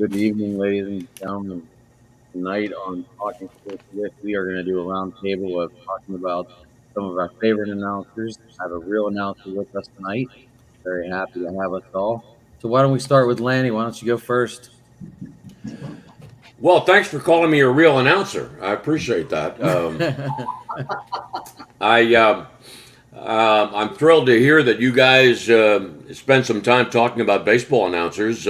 Good evening, ladies and gentlemen. Tonight on Talking Sports With, we are going to do a round table of talking about some of our favorite announcers. I have a real announcer with us tonight. Very happy to have us all. So why don't we start with Lanny? Why don't you go first? Well, thanks for calling me a real announcer. I appreciate that. I'm thrilled to hear that you guys spend some time talking about baseball announcers.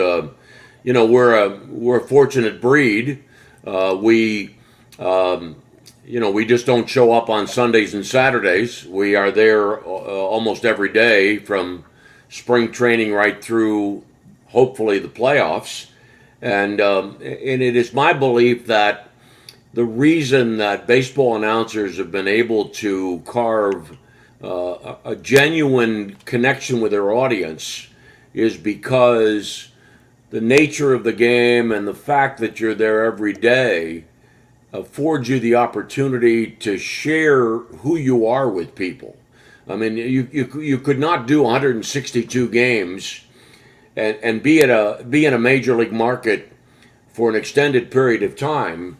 We're a fortunate breed. We just don't show up on Sundays and Saturdays. We are there almost every day from spring training right through, hopefully, the playoffs. And it is my belief that the reason that baseball announcers have been able to carve a genuine connection with their audience is because the nature of the game and the fact that you're there every day affords you the opportunity to share who you are with people. I mean, you could not do 162 games and be in a major league market for an extended period of time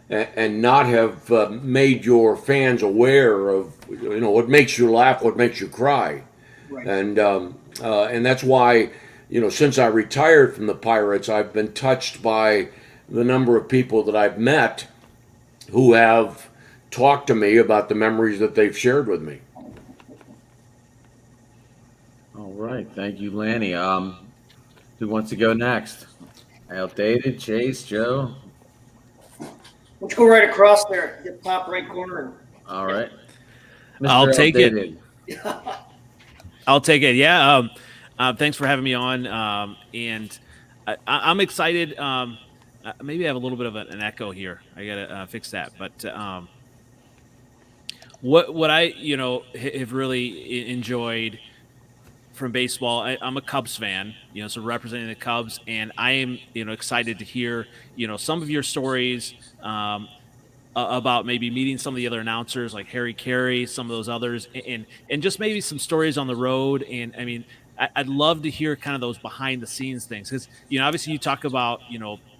and not have made your fans aware of what makes you laugh, what makes you cry. Right. And that's why since I retired from the Pirates, I've been touched by the number of people that I've met who have talked to me about the memories that they've shared with me. All right. Thank you, Lanny. Who wants to go next? Outdated, Chase, Joe? Let's go right across there, get top right corner. All right. I'll take it. Outdated. I'll take it. Yeah. Thanks for having me on. And I'm excited. Maybe I have a little bit of an echo here. I gotta fix that. But what I have really enjoyed from baseball, I'm a Cubs fan. So representing the Cubs, and I am excited to hear some of your stories about maybe meeting some of the other announcers like Harry Carey, some of those others, and just maybe some stories on the road. And I mean, I'd love to hear kind of those behind the scenes things because obviously you talk about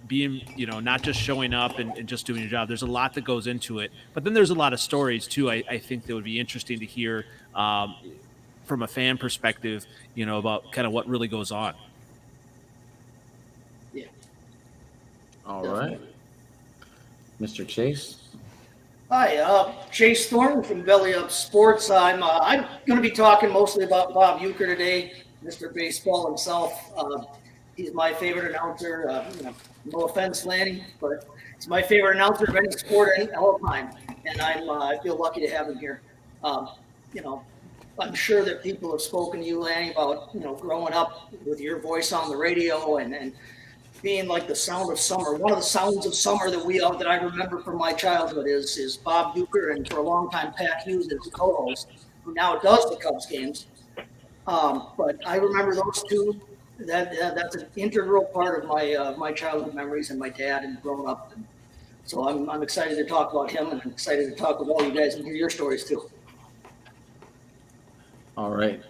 being not just showing up and just doing your job. There's a lot that goes into it, but then there's a lot of stories too. I think that would be interesting to hear from a fan perspective, about kind of what really goes on. Yeah. All right. Mr. Chase? Hi, Chase Thornton from Belly Up Sports. I'm going to be talking mostly about Bob Uecker today, Mr. Baseball himself. He's my favorite announcer. No offense, Lanny, but it's my favorite announcer of any sport all time, and I feel lucky to have him here. I'm sure that people have spoken to you, Lanny, about growing up with your voice on the radio and being like the sound of summer. One of the sounds of summer that I remember from my childhood is Bob Uecker, and for a long time Pat Hughes as co-host, who now does the Cubs games. But I remember those two. That's an integral part of my childhood memories and my dad and growing up. And so I'm excited to talk about him, and I'm excited to talk with all you guys and hear your stories too. All right.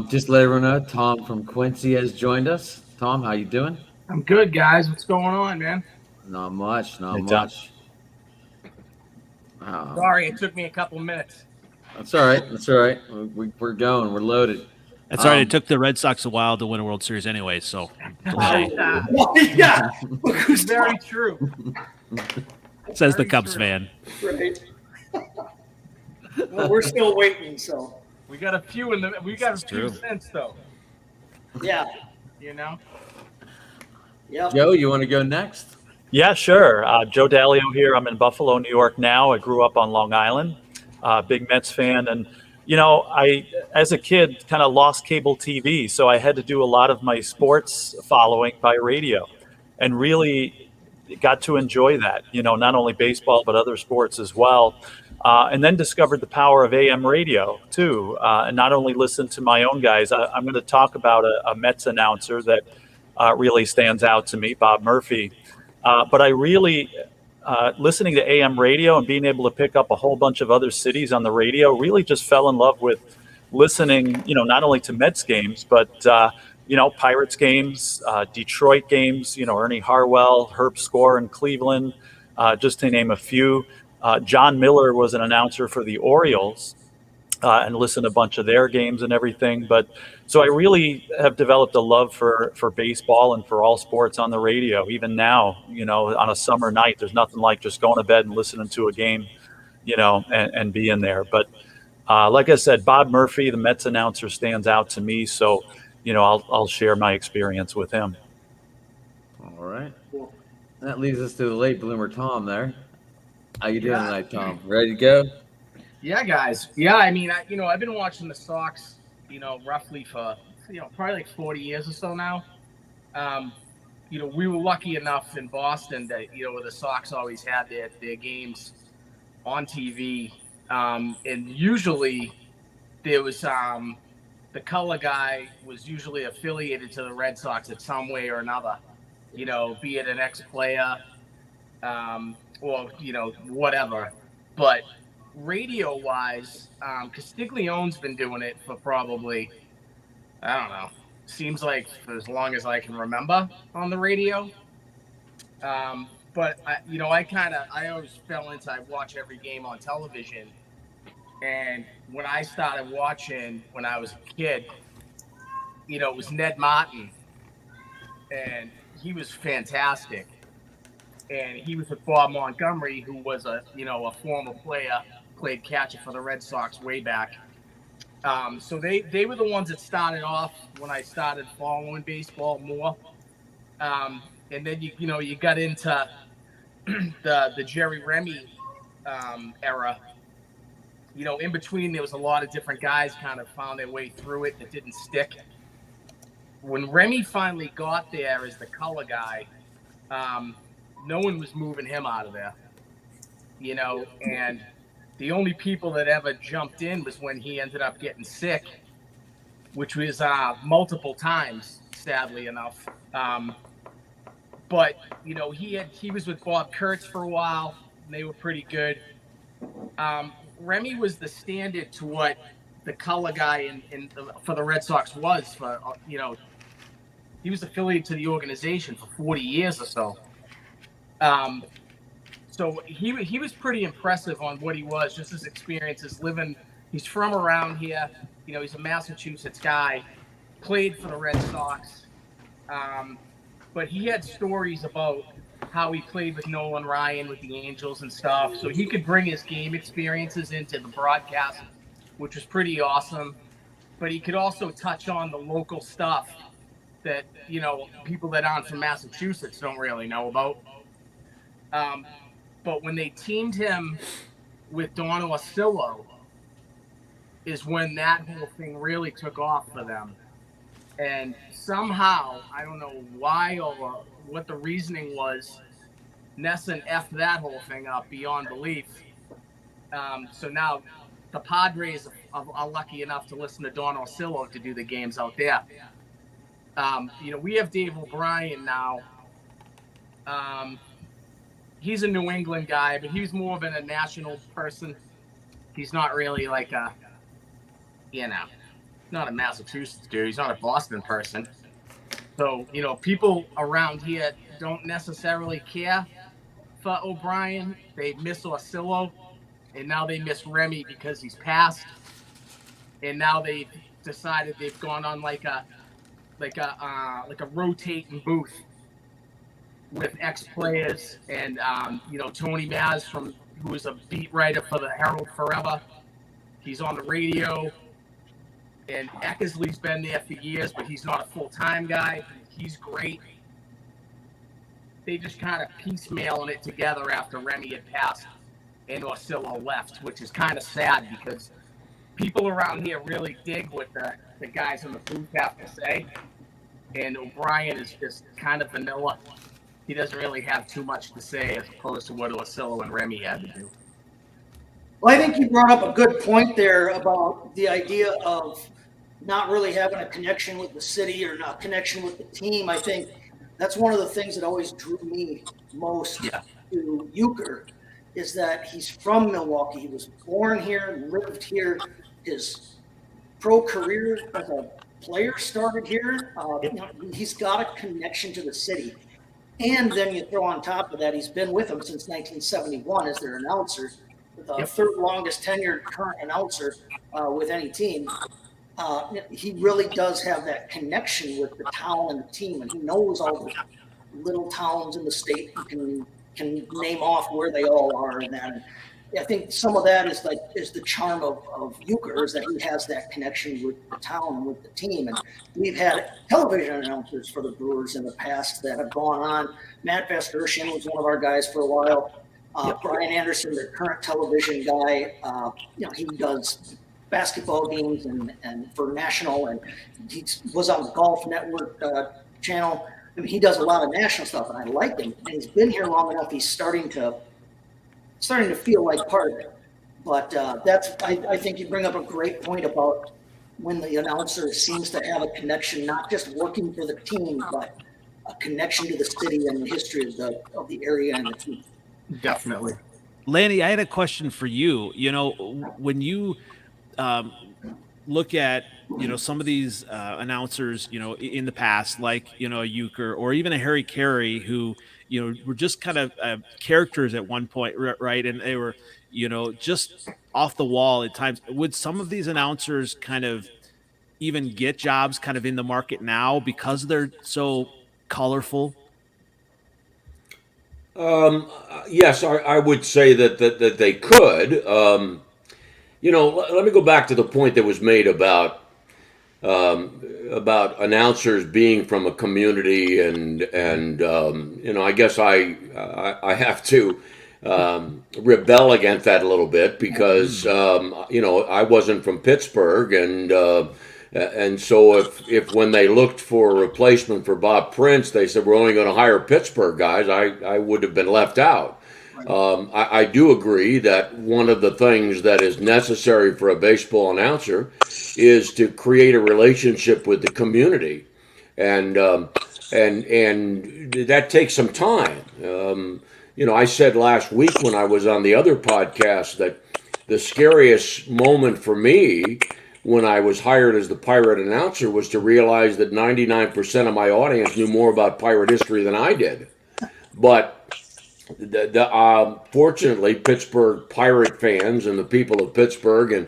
Just to let everyone know, Tom from Quincy has joined us. Tom, how you doing? I'm good, guys. What's going on, man? Not much. Hey, Tom. Much. Sorry, it took me a couple minutes. That's all right. We're going. We're loaded. That's all right. It took the Red Sox a while to win a World Series anyway, so delay. Yeah, Very true. Says the Very Cubs true. fan. right. Well, we're still waiting, so We got a few That's true. cents though. yeah. Yep. Joe, you want to go next? Yeah, sure. Joe Dalio here. I'm in Buffalo, New York now. I grew up on Long Island. Big Mets fan. And, I, as a kid, kind of lost cable TV. So I had to do a lot of my sports following by radio and really got to enjoy that, not only baseball, but other sports as well. And then discovered the power of AM radio, too. And not only listen to my own guys. I'm going to talk about a Mets announcer that really stands out to me, Bob Murphy. But I really, listening to AM radio and being able to pick up a whole bunch of other cities on the radio, really just fell in love with listening, not only to Mets games, but Pirates games, Detroit games, Ernie Harwell, Herb Score in Cleveland, just to name a few. John Miller was an announcer for the Orioles, and listened to a bunch of their games and everything. But so I really have developed a love for baseball and for all sports on the radio. Even now, on a summer night, there's nothing like just going to bed and listening to a game, and being there. But like I said, Bob Murphy, the Mets announcer, stands out to me. So, I'll share my experience with him. All right. That leads us to the late bloomer, Tom, there. How you doing tonight, Tom? Ready to go? Yeah, guys. Yeah, I mean, I've been watching the Sox, roughly for, probably like 40 years or so now. We were lucky enough in Boston that, where the Sox always had their games on TV. And usually there was the color guy was usually affiliated to the Red Sox in some way or another, be it an ex-player or, whatever. But radio-wise, Castiglione's been doing it for probably, I don't know, seems like for as long as I can remember on the radio. But, I always fell into, I watch every game on television. And when I started watching when I was a kid, it was Ned Martin. And he was fantastic. And he was with Bob Montgomery, who was a former player, played catcher for the Red Sox way back. So they were the ones that started off when I started following baseball more. And then you got into the Jerry Remy era. In between there was a lot of different guys kind of found their way through it that didn't stick. When Remy finally got there as the color guy, no one was moving him out of there, and the only people that ever jumped in was when he ended up getting sick, which was multiple times, sadly enough. But, he was with Bob Kurtz for a while, and they were pretty good. Remy was the standard to what the color guy for the Red Sox was for, he was affiliated to the organization for 40 years or so. So he was pretty impressive on what he was, just his experiences living. He's from around here. He's a Massachusetts guy, played for the Red Sox. But he had stories about how he played with Nolan Ryan with the Angels and stuff. So he could bring his game experiences into the broadcast, which was pretty awesome. But he could also touch on the local stuff that, people that aren't from Massachusetts don't really know about. But when they teamed him with Don Orsillo is when that whole thing really took off for them. And somehow, I don't know why or what the reasoning was, NESN effed that whole thing up beyond belief. So now the Padres are lucky enough to listen to Don Orsillo to do the games out there. We have Dave O'Brien now. He's a New England guy, but he's more of a national person. He's not really like a, not a Massachusetts dude. He's not a Boston person. So, people around here don't necessarily care for O'Brien. They miss Orsillo, and now they miss Remy because he's passed. And now they've decided they've gone on like a rotating booth with ex-players and, Tony Maz who was a beat writer for the Herald forever. He's on the radio. And Eckersley's been there for years, but he's not a full-time guy. He's great. They just kind of piecemealing it together after Remy had passed and Orsillo left, which is kind of sad because people around here really dig what the guys in the booth have to say. And O'Brien is just kind of vanilla. He doesn't really have too much to say as opposed to what Orsillo and Remy had to do. Well, I think you brought up a good point there about the idea of not really having a connection with the city or not connection with the team. I think that's one of the things that always drew me most to Uecker is that he's from Milwaukee. He was born here, lived here. His pro career as a players started here. He's got a connection to the city. And then you throw on top of that, he's been with them since 1971 as their announcer, the third longest tenured current announcer with any team. He really does have that connection with the town and the team, and he knows all the little towns in the state. He can name off where they all are, and that. And I think some of that is the charm of Euchre, is that he has that connection with the town and with the team. And we've had television announcers for the Brewers in the past that have gone on. Matt Vasgersian was one of our guys for a while. Brian Anderson, the current television guy, he does basketball games and for national, and he was on the Golf Network channel. I mean, he does a lot of national stuff, and I like him. And he's been here long enough; he's starting to feel like part of it. But I think you bring up a great point about when the announcer seems to have a connection, not just working for the team, but a connection to the city and the history of the area and the team. Definitely. Lanny, I had a question for you. When you look at some of these announcers in the past, like a Euchre or even a Harry Carey, who were just kind of characters at one point, right? And they were just off the wall at times. Would some of these announcers kind of even get jobs kind of in the market now because they're so colorful? Yes, I would say that they could. Let me go back to the point that was made about announcers being from a community, and I guess I have to rebel against that a little bit, because I wasn't from Pittsburgh, and so if when they looked for a replacement for Bob Prince, they said we're only going to hire Pittsburgh guys, I would have been left out. I do agree that one of the things that is necessary for a baseball announcer is to create a relationship with the community, and that takes some time. I said last week when I was on the other podcast that the scariest moment for me when I was hired as the Pirate announcer was to realize that 99% of my audience knew more about Pirate history than I did. But fortunately, Pittsburgh Pirate fans and the people of Pittsburgh and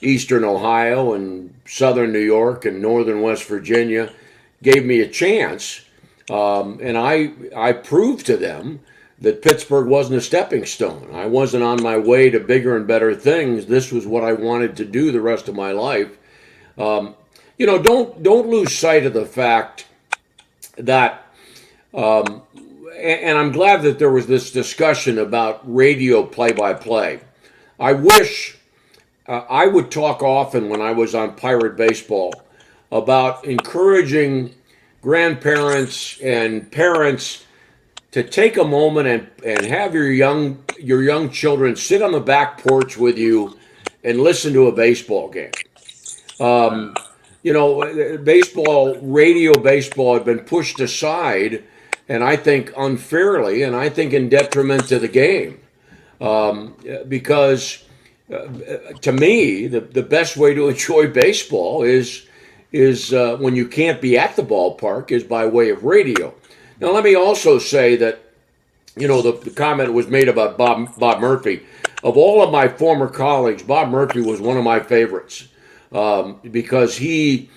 Eastern Ohio and Southern New York and Northern West Virginia gave me a chance, and I proved to them that Pittsburgh wasn't a stepping stone. I wasn't on my way to bigger and better things. This was what I wanted to do the rest of my life. Don't lose sight of the fact that, and I'm glad that there was this discussion about radio play-by-play. I wish I would talk often when I was on Pirate Baseball about encouraging grandparents and parents to take a moment and have your young children sit on the back porch with you and listen to a baseball game. Radio baseball had been pushed aside, and I think unfairly, and I think in detriment to the game, because to me, the best way to enjoy baseball is when you can't be at the ballpark is by way of radio. Now, let me also say that, the comment was made about Bob Murphy. Of all of my former colleagues, Bob Murphy was one of my favorites, because he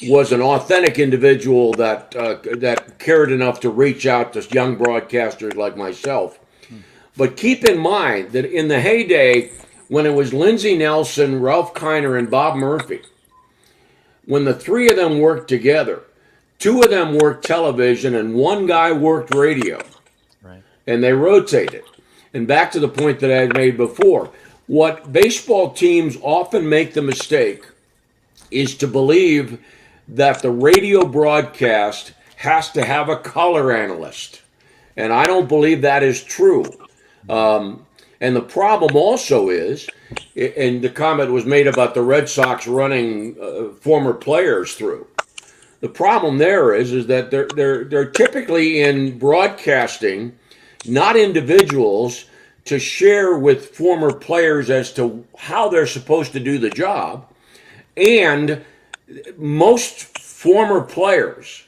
was an authentic individual that cared enough to reach out to young broadcasters like myself. But keep in mind that in the heyday, when it was Lindsey Nelson, Ralph Kiner, and Bob Murphy, when the three of them worked together, two of them worked television and one guy worked radio. Right. And they rotated. And back to the point that I had made before, what baseball teams often make the mistake is to believe that the radio broadcast has to have a color analyst. And I don't believe that is true. And the problem also is, and the comment was made about the Red Sox running former players through. The problem there is that they're typically in broadcasting, not individuals, to share with former players as to how they're supposed to do the job. And most former players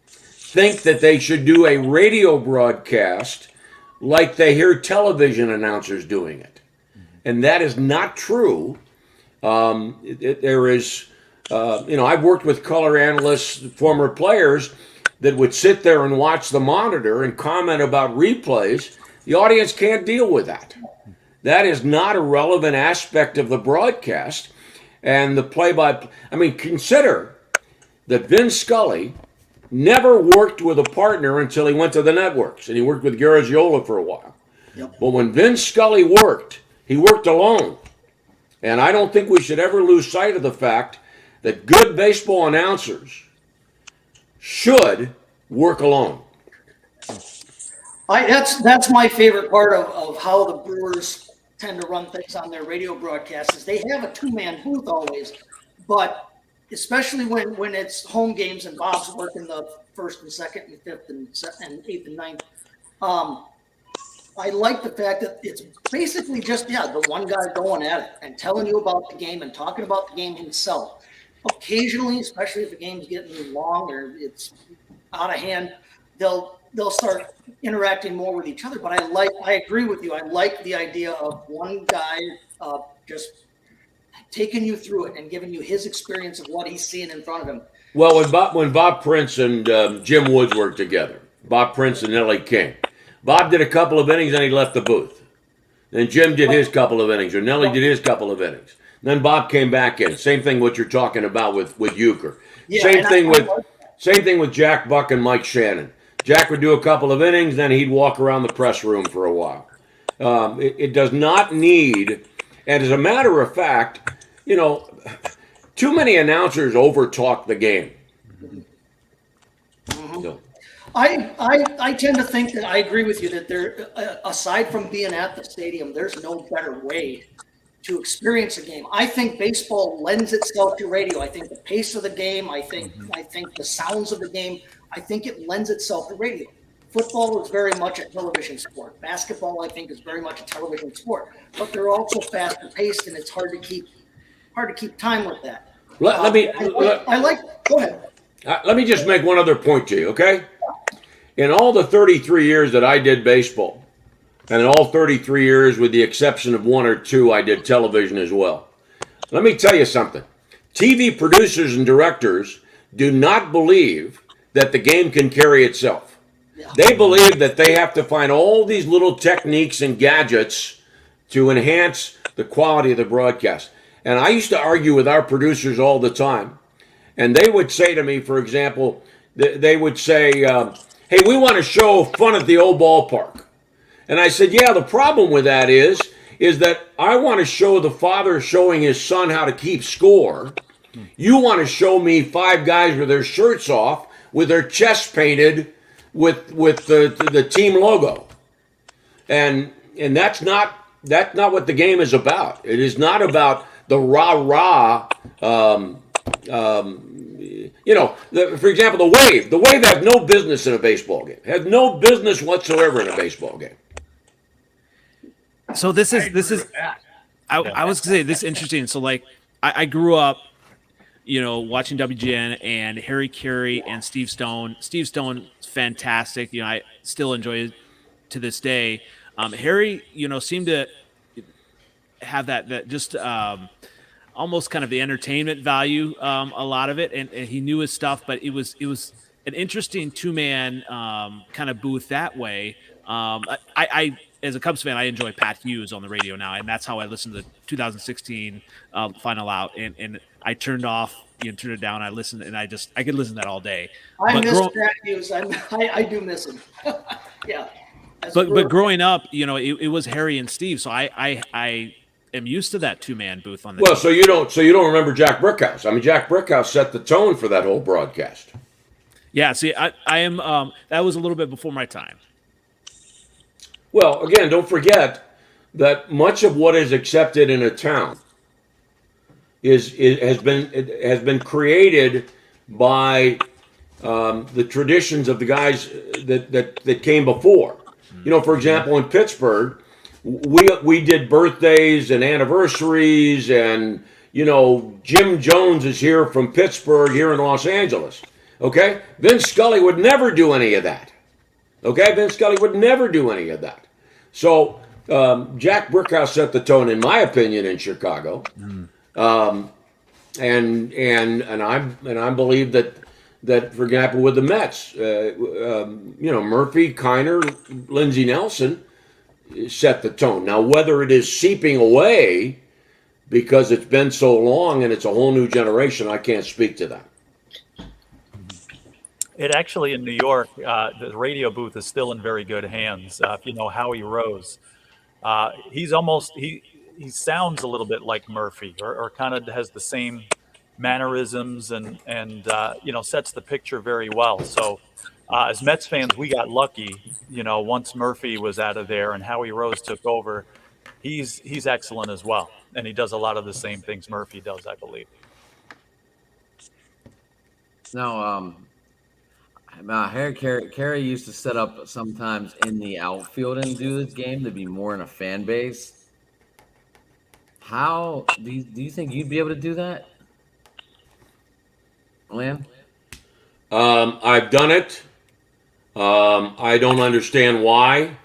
think that they should do a radio broadcast like they hear television announcers doing it. And that is not true. There is, I've worked with color analysts, former players that would sit there and watch the monitor and comment about replays. The audience can't deal with that. That is not a relevant aspect of the broadcast. And the consider that Vin Scully never worked with a partner until he went to the networks, and he worked with Garagiola for a while. Yep. But when Vin Scully worked, he worked alone. And I don't think we should ever lose sight of the fact that good baseball announcers should work alone. That's my favorite part of how the Brewers tend to run things on their radio broadcasts is they have a two-man booth always, but especially when it's home games and Bob's working the first and second and fifth and eighth and ninth. I like the fact that it's basically just, the one guy going at it and telling you about the game and talking about the game himself. Occasionally, especially if the game's getting long or it's out of hand, they'll start interacting more with each other. But I agree with you. I like the idea of one guy just taking you through it and giving you his experience of what he's seeing in front of him. Well, when Bob Prince and Jim Woods worked together, Bob Prince and Nellie King, Bob did a couple of innings and he left the booth. Then Jim did his couple of innings, or Nellie did his couple of innings. Then Bob came back in. Same thing what you're talking about with Euchre. Yeah, Same thing with Jack Buck and Mike Shannon. Jack would do a couple of innings, then he'd walk around the press room for a while. It does not need, and as a matter of fact, too many announcers overtalk the game. Mm-hmm. So. I tend to think that I agree with you that there, aside from being at the stadium, there's no better way to experience a game. I think baseball lends itself to radio. I think the pace of the game, I think the sounds of the game, I think it lends itself to radio. Football is very much a television sport. Basketball, I think, is very much a television sport. But they're also faster paced, and it's hard to keep time with that. Go ahead. Let me just make one other point to you, okay? In all the 33 years that I did baseball, and in all 33 years, with the exception of 1 or 2, I did television as well. Let me tell you something. TV producers and directors do not believe that the game can carry itself. Yeah. They believe that they have to find all these little techniques and gadgets to enhance the quality of the broadcast. And I used to argue with our producers all the time. And they would say to me, for example, they would say, hey, we want to show fun at the old ballpark. And I said, yeah, the problem with that is that I want to show the father showing his son how to keep score. You want to show me 5 guys with their shirts off, with their chests painted with the team logo. And that's not what the game is about. It is not about the rah-rah, for example, the Wave. The Wave have no business in a baseball game. Has no business whatsoever in a baseball game. So this is I was gonna say this is interesting. So like I grew up, watching WGN and Harry Carey and Steve Stone. Steve Stone, fantastic. I still enjoy it to this day. Harry, seemed to have that just almost kind of the entertainment value, a lot of it, and he knew his stuff. But it was an interesting 2-man kind of booth that way. I as a Cubs fan, I enjoy Pat Hughes on the radio now, and that's how I listened to the 2016 Final Out. And I turned off, turned it down. I listened, and I could listen to that all day. I miss Pat Hughes. I do miss him. Yeah. But growing up, it was Harry and Steve, so I am used to that 2-man booth on the. Well, so you don't remember Jack Brickhouse? I mean, Jack Brickhouse set the tone for that whole broadcast. Yeah. See, I am. That was a little bit before my time. Well, again, don't forget that much of what is accepted in a town has been created by the traditions of the guys that came before. For example, in Pittsburgh, we did birthdays and anniversaries and Jim Jones is here from Pittsburgh here in Los Angeles. Okay? Vince Scully would never do any of that. Okay? Vince Scully would never do any of that. So Jack Brickhouse set the tone, in my opinion, in Chicago. And I believe that, for example, with the Mets, Murphy, Kiner, Lindsey Nelson set the tone. Now, whether it is seeping away because it's been so long and it's a whole new generation, I can't speak to that. It actually, in New York, the radio booth is still in very good hands. If you know Howie Rose, he sounds a little bit like Murphy, or kind of has the same mannerisms and sets the picture very well. So as Mets fans, we got lucky, once Murphy was out of there and Howie Rose took over. He's excellent as well, and he does a lot of the same things Murphy does, I believe. Now, Kerry used to set up sometimes in the outfield and do this game to be more in a fan base. How do you think you'd be able to do that, Lan? I've done it. I don't understand why.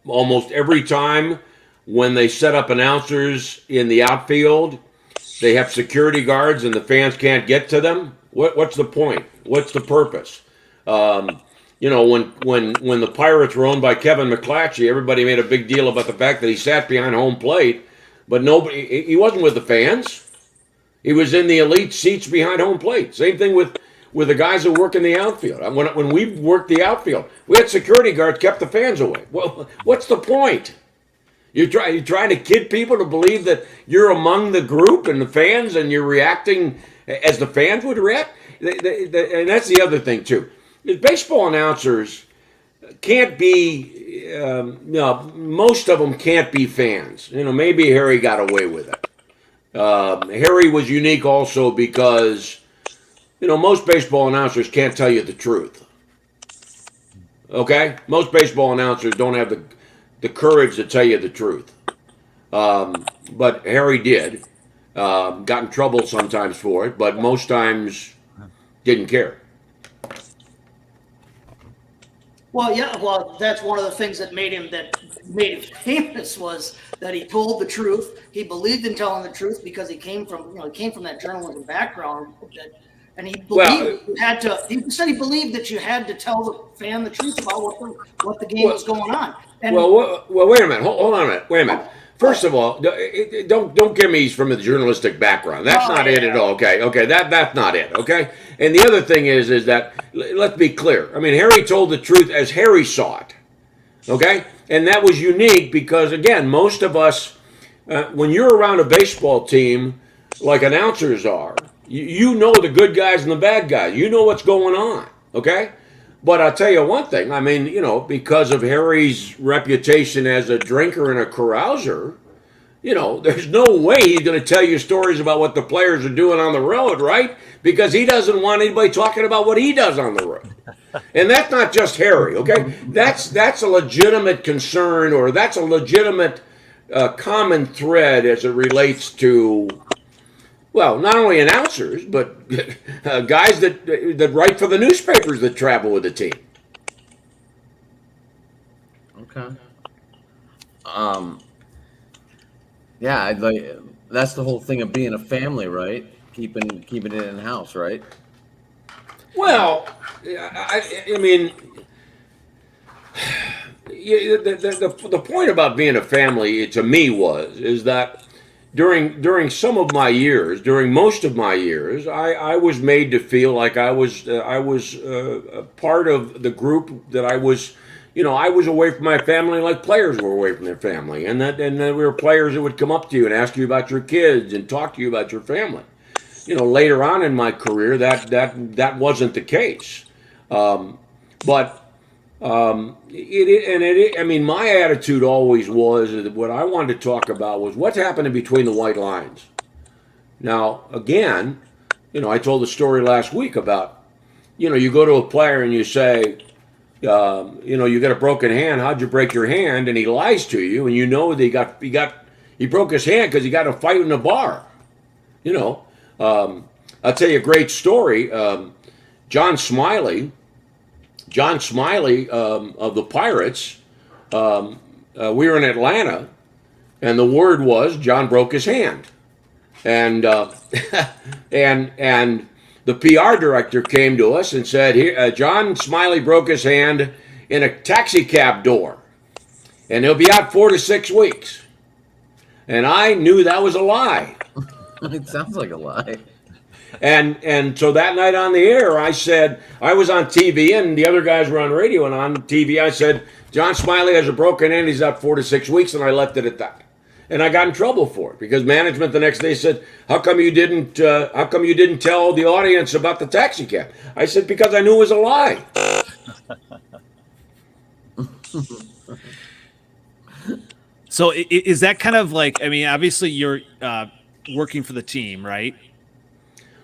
Almost every time when they set up announcers in the outfield, they have security guards and the fans can't get to them. What's the point? What's the purpose? When the Pirates were owned by Kevin McClatchy, everybody made a big deal about the fact that he sat behind home plate, but he wasn't with the fans. He was in the elite seats behind home plate. Same thing with the guys who work in the outfield. When we worked the outfield, we had security guards kept the fans away. Well, what's the point? You're trying to kid people to believe that you're among the group and the fans and you're reacting as the fans would react? And that's the other thing, too. Baseball announcers can't be, most of them can't be fans. Maybe Harry got away with it. Harry was unique also because, most baseball announcers can't tell you the truth. Okay? Most baseball announcers don't have the courage to tell you the truth. But Harry did. Got in trouble sometimes for it, but most times didn't care. Well, yeah. Well, that's one of the things that made him famous was that he told the truth. He believed in telling the truth because he came from that journalism background. And he believed He said he believed that you had to tell the fan the truth about what the game was going on. And well, wait a minute. Hold on a minute. Wait a minute. First of all, don't give me he's from a journalistic background. That's not it at all. Okay, that's not it. Okay, and the other thing is that let's be clear. I mean, Harry told the truth as Harry saw it. Okay, and that was unique because again, most of us, when you're around a baseball team like announcers are, you know the good guys and the bad guys. You know what's going on. Okay. But I'll tell you one thing. I mean, because of Harry's reputation as a drinker and a carouser, there's no way he's going to tell you stories about what the players are doing on the road, right? Because he doesn't want anybody talking about what he does on the road. And that's not just Harry, okay? That's a legitimate concern, or that's a legitimate common thread as it relates to, well, not only announcers, but guys that write for the newspapers that travel with the team. Okay. Yeah, that's the whole thing of being a family, right? Keeping it in house, right? Well, I mean, the point about being a family to me is that during most of my years, I was made to feel like I was a part of the group that I was away from my family like players were away from their family, and then we were players that would come up to you and ask you about your kids and talk to you about your family. Later on in my career, that wasn't the case, but. I mean, my attitude always was that what I wanted to talk about was what's happening between the white lines. Now, again, I told the story last week about, you go to a player and you say, you got a broken hand. How'd you break your hand? And he lies to you, and that he got He broke his hand because he got in a fight in a bar. You know, I'll tell you a great story. John Smiley of the Pirates. We were in Atlanta, and the word was John broke his hand, and and the PR director came to us and said, "Here, John Smiley broke his hand in a taxi cab door, and he'll be out 4 to 6 weeks." And I knew that was a lie. It sounds like a lie. And so that night on the air, I said, I was on TV and the other guys were on radio, and on TV I said, John Smiley has a broken hand, he's out 4 to 6 weeks, and I left it at that. And I got in trouble for it because management the next day said, how come you didn't tell the audience about the taxi cab? I said, because I knew it was a lie. So is that kind of like, I mean, obviously you're working for the team, right?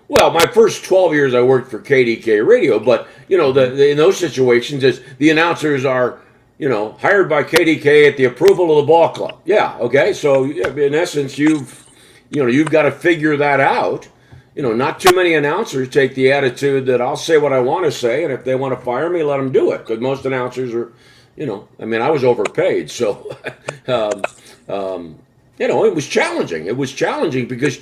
Well, my first 12 years I worked for KDK Radio, but you know, in those situations, is the announcers are, you know, hired by KDK at the approval of the ball club. Yeah, okay. So in essence, you've got to figure that out. You know, not too many announcers take the attitude that I'll say what I want to say, and if they want to fire me, let them do it. Because most announcers are, you know, I mean, I was overpaid, so. You know, it was challenging. It was challenging because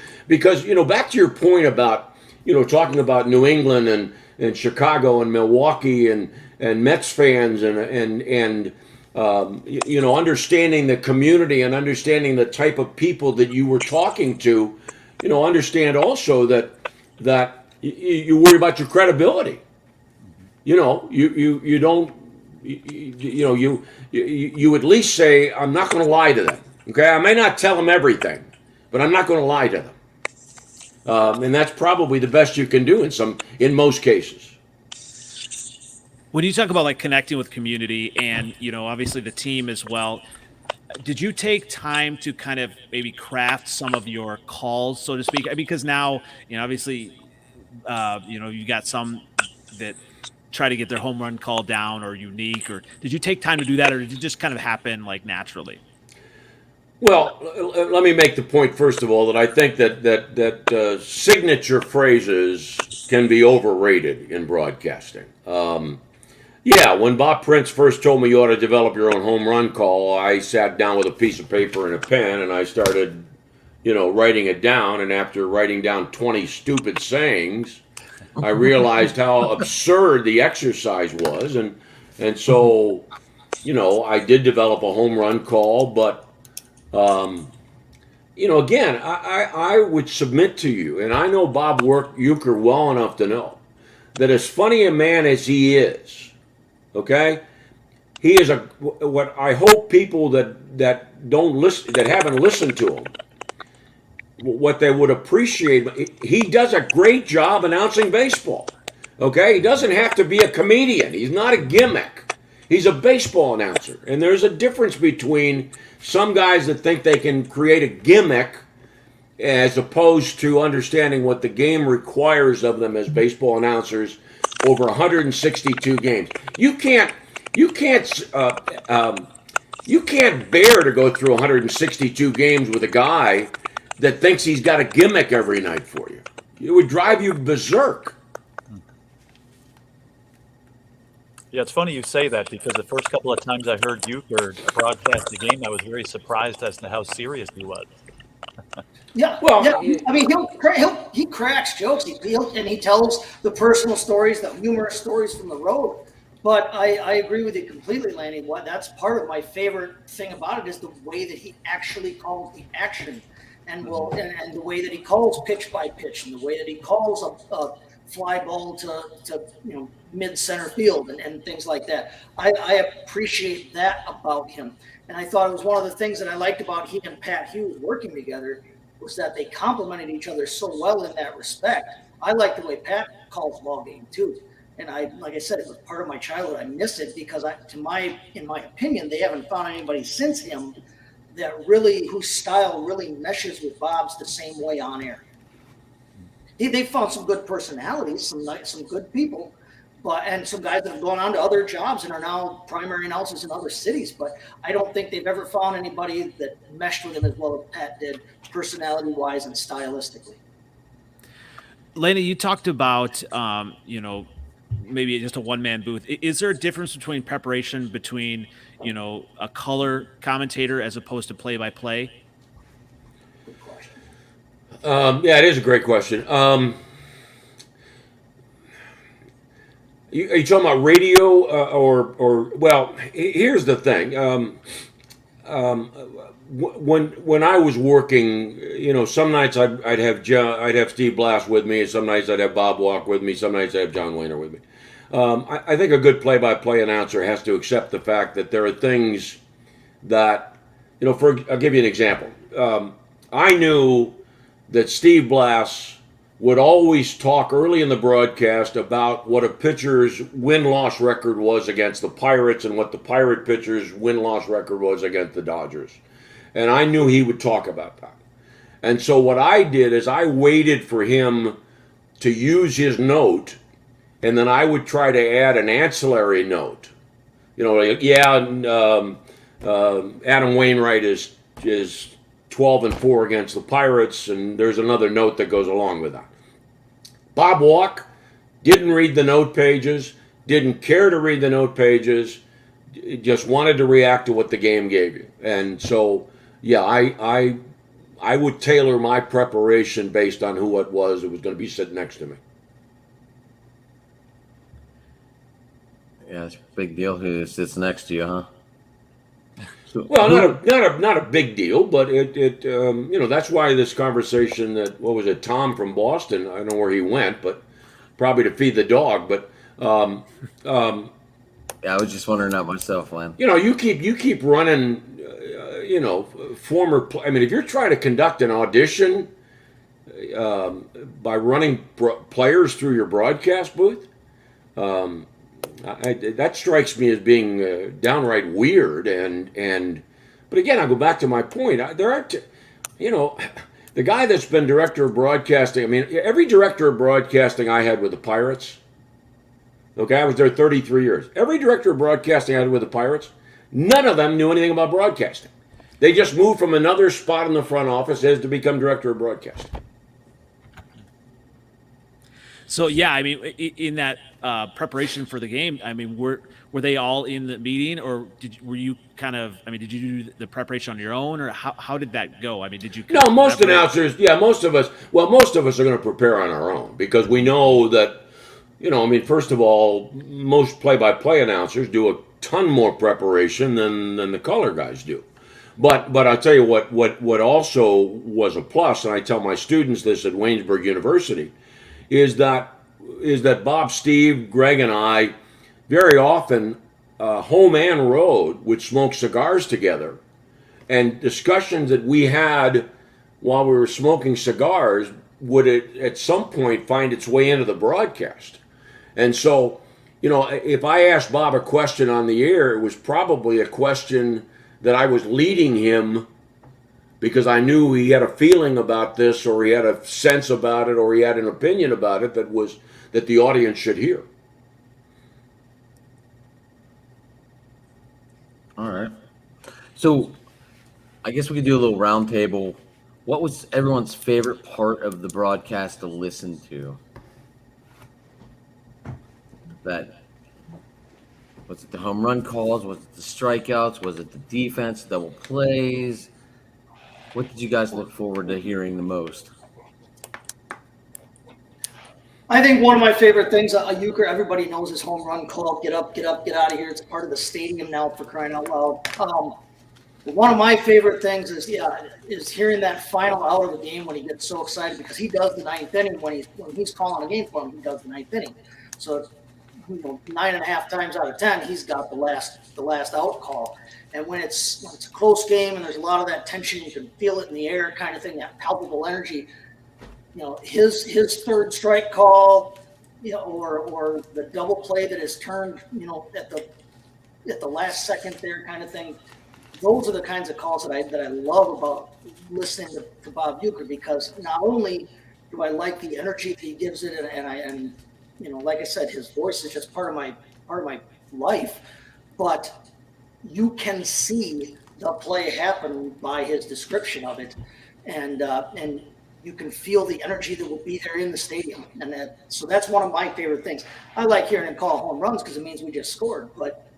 you know, back to your point about, you know, talking about New England and Chicago and Milwaukee and Mets fans and you know, understanding the community and understanding the type of people that you were talking to, you know, understand also that you worry about your credibility. You know, you don't, you know, you at least say, I'm not going to lie to them. Okay, I may not tell them everything, but I'm not going to lie to them. And that's probably the best you can do in most cases. When you talk about like connecting with community and, you know, obviously the team as well, did you take time to kind of maybe craft some of your calls, so to speak? Because now, you know, obviously, you know, you got some that try to get their home run call down or unique, or did you take time to do that, or did it just kind of happen like naturally? Well, let me make the point first of all that I think that signature phrases can be overrated in broadcasting. Yeah, when Bob Prince first told me you ought to develop your own home run call, I sat down with a piece of paper and a pen and I started, you know, writing it down. And after writing down 20 stupid sayings, I realized how absurd the exercise was, and so, you know, I did develop a home run call, but. You know, again, I would submit to you, and I know Bob Uecker well enough to know that as funny a man as he is, okay, he is what I hope people that don't listen, that haven't listened to him, what they would appreciate. He does a great job announcing baseball. Okay, he doesn't have to be a comedian. He's not a gimmick. He's a baseball announcer, and there's a difference between some guys that think they can create a gimmick as opposed to understanding what the game requires of them as baseball announcers over 162 games. You can't bear to go through 162 games with a guy that thinks he's got a gimmick every night for you. It would drive you berserk. Yeah, it's funny you say that because the first couple of times I heard Uecker broadcast the game, I was very surprised as to how serious he was. Yeah, well, yeah. I mean, he cracks jokes, and he tells the personal stories, the humorous stories from the road. But I agree with you completely, Lanny. That's part of my favorite thing about it is the way that he actually calls the action, and the way that he calls pitch by pitch, and the way that he calls a fly ball to you know, mid center field and things like that. I appreciate that about him. And I thought it was one of the things that I liked about he and Pat Hughes working together was that they complemented each other so well in that respect. I like the way Pat calls ball game too. And like I said, it was part of my childhood. I miss it because in my opinion, they haven't found anybody since him whose style really meshes with Bob's the same way on air. They found some good personalities, some good people, and some guys that have gone on to other jobs and are now primary announcers in other cities. But I don't think they've ever found anybody that meshed with him as well as Pat did, personality-wise and stylistically. Lena, you talked about, maybe just a one-man booth. Is there a difference between preparation between, a color commentator as opposed to play-by-play? Yeah, it is a great question. Are you talking about radio or well? Here's the thing. When I was working, some nights I'd have Steve Blass with me, some nights I'd have Bob Walk with me, some nights I'd have John Wayner with me. I think a good play-by-play announcer has to accept the fact that there are things that, I'll give you an example. I knew that Steve Blass would always talk early in the broadcast about what a pitcher's win-loss record was against the Pirates and what the Pirate pitcher's win-loss record was against the Dodgers. And I knew he would talk about that. And so what I did is I waited for him to use his note, and then I would try to add an ancillary note. Adam Wainwright is 12-4 against the Pirates, and there's another note that goes along with that. Bob Walk didn't read the note pages, didn't care to read the note pages, just wanted to react to what the game gave you. And so, yeah, I would tailor my preparation based on who it was that was going to be sitting next to me. Yeah, it's a big deal who sits next to you, huh? Well, not a big deal, but it that's why this conversation Tom from Boston, I don't know where he went, but probably to feed the dog, but yeah, I was just wondering that myself, Len. You keep running, if you're trying to conduct an audition by running players through your broadcast booth, that strikes me as being downright weird. But again, I go back to my point. There aren't, the guy that's been director of broadcasting. I mean, every director of broadcasting I had with the Pirates. Okay, I was there 33 years. Every director of broadcasting I had with the Pirates, none of them knew anything about broadcasting. They just moved from another spot in the front office as to become director of broadcasting. So yeah, I mean, in that preparation for the game, I mean, were they all in the meeting, or did you do the preparation on your own, or how did that go? I mean, did you? No, most announcers, most of us are going to prepare on our own because we know that, first of all, most play-by-play announcers do a ton more preparation than the color guys do. But I'll tell you what also was a plus, and I tell my students this at Waynesburg University, is that Bob, Steve, Greg, and I very often, home and road, would smoke cigars together. And discussions that we had while we were smoking cigars would at some point find its way into the broadcast. And so, if I asked Bob a question on the air, it was probably a question that I was leading him because I knew he had a feeling about this, or he had a sense about it, or he had an opinion about it that the audience should hear. All right. So I guess we could do a little round table. What was everyone's favorite part of the broadcast to listen to? Was it the home run calls? Was it the strikeouts? Was it the defense, double plays? What did you guys look forward to hearing the most? I think one of my favorite things, Euchre, everybody knows his home run call. Get up, get up, get out of here. It's part of the stadium now, for crying out loud. One of my favorite things is hearing that final out of the game when he gets so excited, because he does the ninth inning when he's calling a game for him. He does the ninth inning, so 9.5 times out of 10 he's got the last out call. And when it's a close game and there's a lot of that tension, you can feel it in the air, kind of thing, that palpable energy. His third strike call, or the double play that is turned, at the last second there, kind of thing. Those are the kinds of calls that I love about listening to Bob Euchre, because not only do I like the energy that he gives it, and like I said, his voice is just part of my life. But you can see the play happen by his description of it, and you can feel the energy that will be there in the stadium, and so that's one of my favorite things. I like hearing him call home runs because it means we just scored, but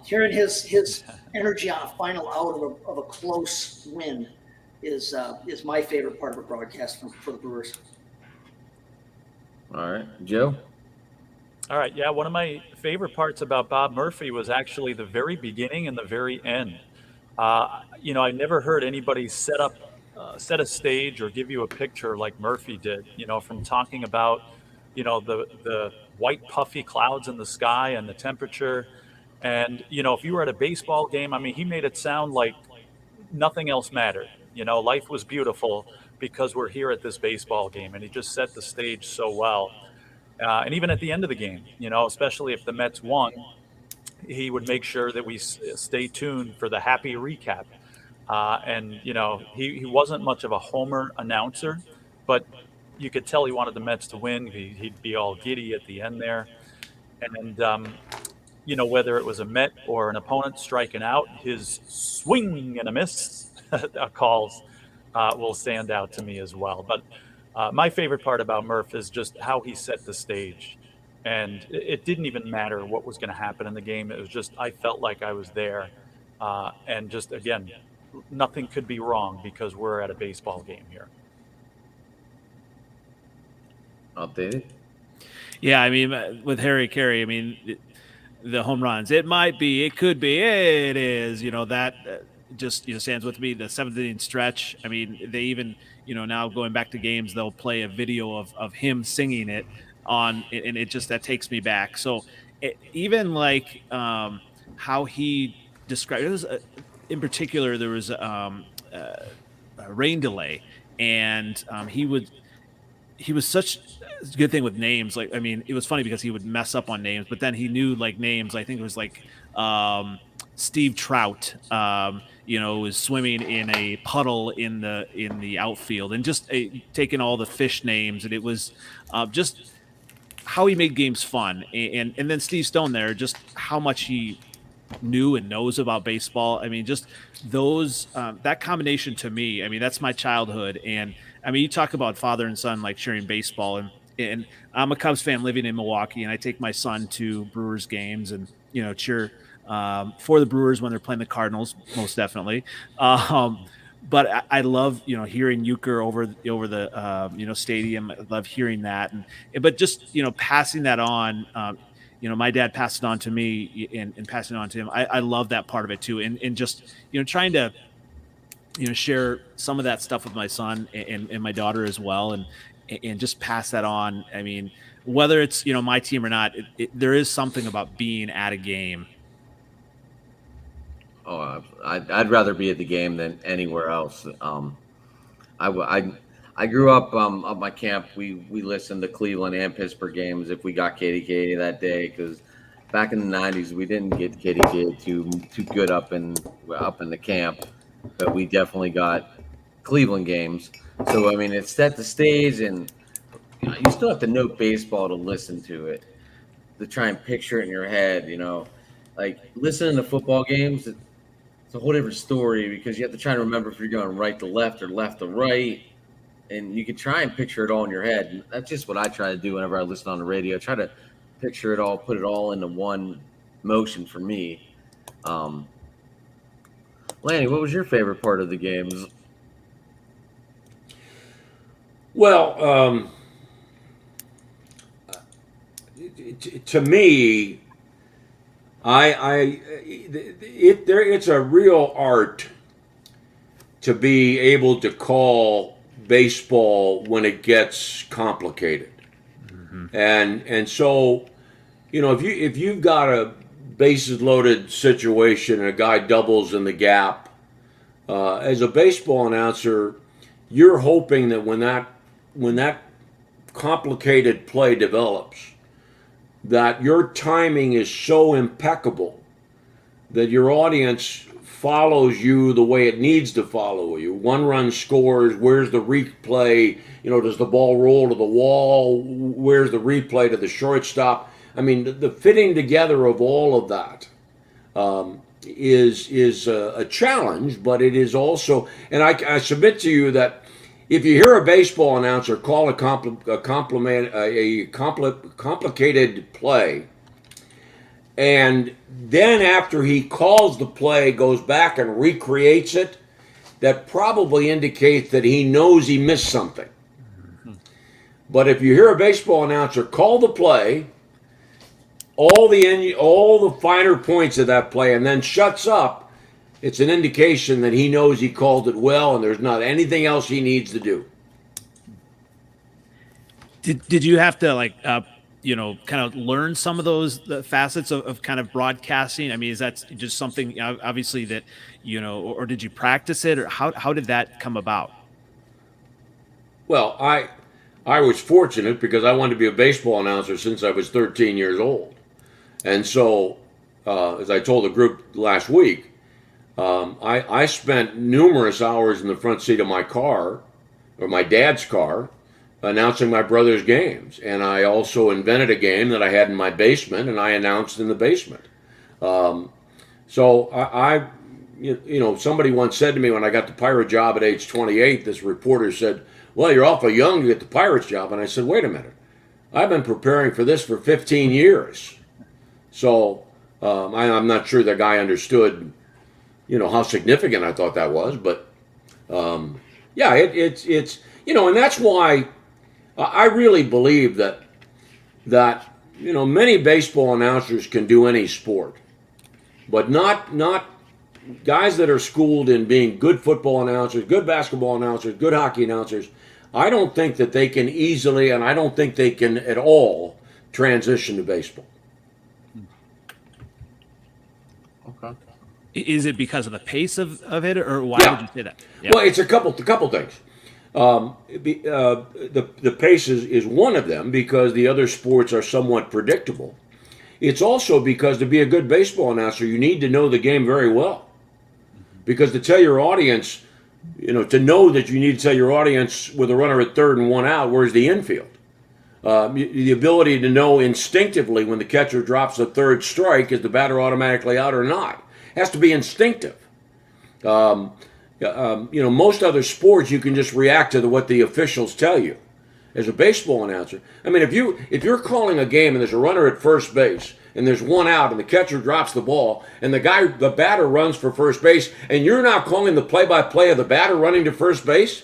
hearing his energy on a final out of a close win is my favorite part of a broadcast for the Brewers. All right, Joe. All right, yeah, one of my favorite parts about Bob Murphy was actually the very beginning and the very end. I never heard anybody set a stage or give you a picture like Murphy did. From talking about, the white puffy clouds in the sky and the temperature, and if you were at a baseball game, I mean, he made it sound like nothing else mattered. Life was beautiful because we're here at this baseball game, and he just set the stage so well. And even at the end of the game, especially if the Mets won, he would make sure that we stay tuned for the happy recap. And he wasn't much of a homer announcer, but you could tell he wanted the Mets to win. He'd be all giddy at the end there. And, whether it was a Met or an opponent striking out, his swing and a miss calls will stand out to me as well. But my favorite part about Murph is just how he set the stage. And it didn't even matter what was going to happen in the game. It was just, I felt like I was there. And just, again, nothing could be wrong because we're at a baseball game here. Updated. Yeah, I mean, with Harry Carey, I mean, the home runs, it might be, it could be, it is, that just, stands with me. The 7th inning stretch, I mean, they even, now going back to games, they'll play a video of him singing it on, and it just, that takes me back. So even like how he described it, was in particular, there was a rain delay, and he was such a good thing with names. Like, I mean, it was funny because he would mess up on names, but then he knew like names. I think it was like Steve Trout, was swimming in a puddle in the outfield, and just taking all the fish names. And it was just how he made games fun. And then Steve Stone there, just how much he knew and knows about baseball. I mean, just those, that combination to me, I mean, that's my childhood. And I mean, you talk about father and son, like sharing baseball, and I'm a Cubs fan living in Milwaukee, and I take my son to Brewers games and, cheer for the Brewers when they're playing the Cardinals, most definitely. But I love, hearing Euchre over the, stadium. I love hearing that. But just, passing that on, my dad passed it on to me and passing it on to him. I love that part of it too. And just, trying to, share some of that stuff with my son and my daughter as well. And just pass that on. I mean, whether it's, my team or not, there is something about being at a game. Oh, I'd rather be at the game than anywhere else. I grew up up my camp. We listened to Cleveland and Pittsburgh games if we got KDK that day, because back in the 90s we didn't get KDK too good up in the camp, but we definitely got Cleveland games. So I mean, it set the stage, and you still have to know baseball to listen to it, to try and picture it in your head. Like listening to football games, it's a whole different story because you have to try and remember if you're going right to left or left to right, and you can try and picture it all in your head. And that's just what I try to do whenever I listen on the radio. I try to picture it all, put it all into one motion for me. Lanny, what was your favorite part of the games? Well, to me, it's a real art to be able to call baseball when it gets complicated, and so, if you've got a bases loaded situation and a guy doubles in the gap, as a baseball announcer, you're hoping that when that complicated play develops, that your timing is so impeccable that your audience follows you the way it needs to follow you. One run scores. Where's the replay? Does the ball roll to the wall? Where's the replay to the shortstop? I mean, the fitting together of all of that is a challenge, but it is also. And I submit to you that if you hear a baseball announcer call a complicated play, and then after he calls the play, goes back and recreates it, that probably indicates that he knows he missed something. But if you hear a baseball announcer call the play, all the finer points of that play, and then shuts up, it's an indication that he knows he called it well, and there's not anything else he needs to do. Did you have to kind of learn some of the facets of kind of broadcasting? I mean, is that just something obviously that, or did you practice it, or how did that come about? Well, I was fortunate because I wanted to be a baseball announcer since I was 13 years old. And so, as I told the group last week, I spent numerous hours in the front seat of my car, or my dad's car, announcing my brother's games. And I also invented a game that I had in my basement, and I announced in the basement. So somebody once said to me when I got the Pirate job at age 28, this reporter said, "Well, you're awful young to get the Pirates job." And I said, "Wait a minute. I've been preparing for this for 15 years. So I'm not sure the guy understood, how significant I thought that was. But yeah, it's and that's why I really believe that many baseball announcers can do any sport, but not guys that are schooled in being good football announcers, good basketball announcers, good hockey announcers. I don't think that they can easily, and I don't think they can at all transition to baseball. Okay. Is it because of the pace of it, or why Yeah. would you say that? Yeah. Well, it's a couple things. The pace is one of them because the other sports are somewhat predictable. It's also because to be a good baseball announcer, you need to know the game very well. Because to tell your audience, to know that you need to tell your audience with a runner at third and one out, where's the infield? The ability to know instinctively when the catcher drops a third strike, is the batter automatically out or not? It has to be instinctive. Most other sports you can just react to what the officials tell you. As a baseball announcer, I mean, if you're calling a game and there's a runner at first base and there's one out and the catcher drops the ball and the batter runs for first base and you're not calling the play-by-play of the batter running to first base,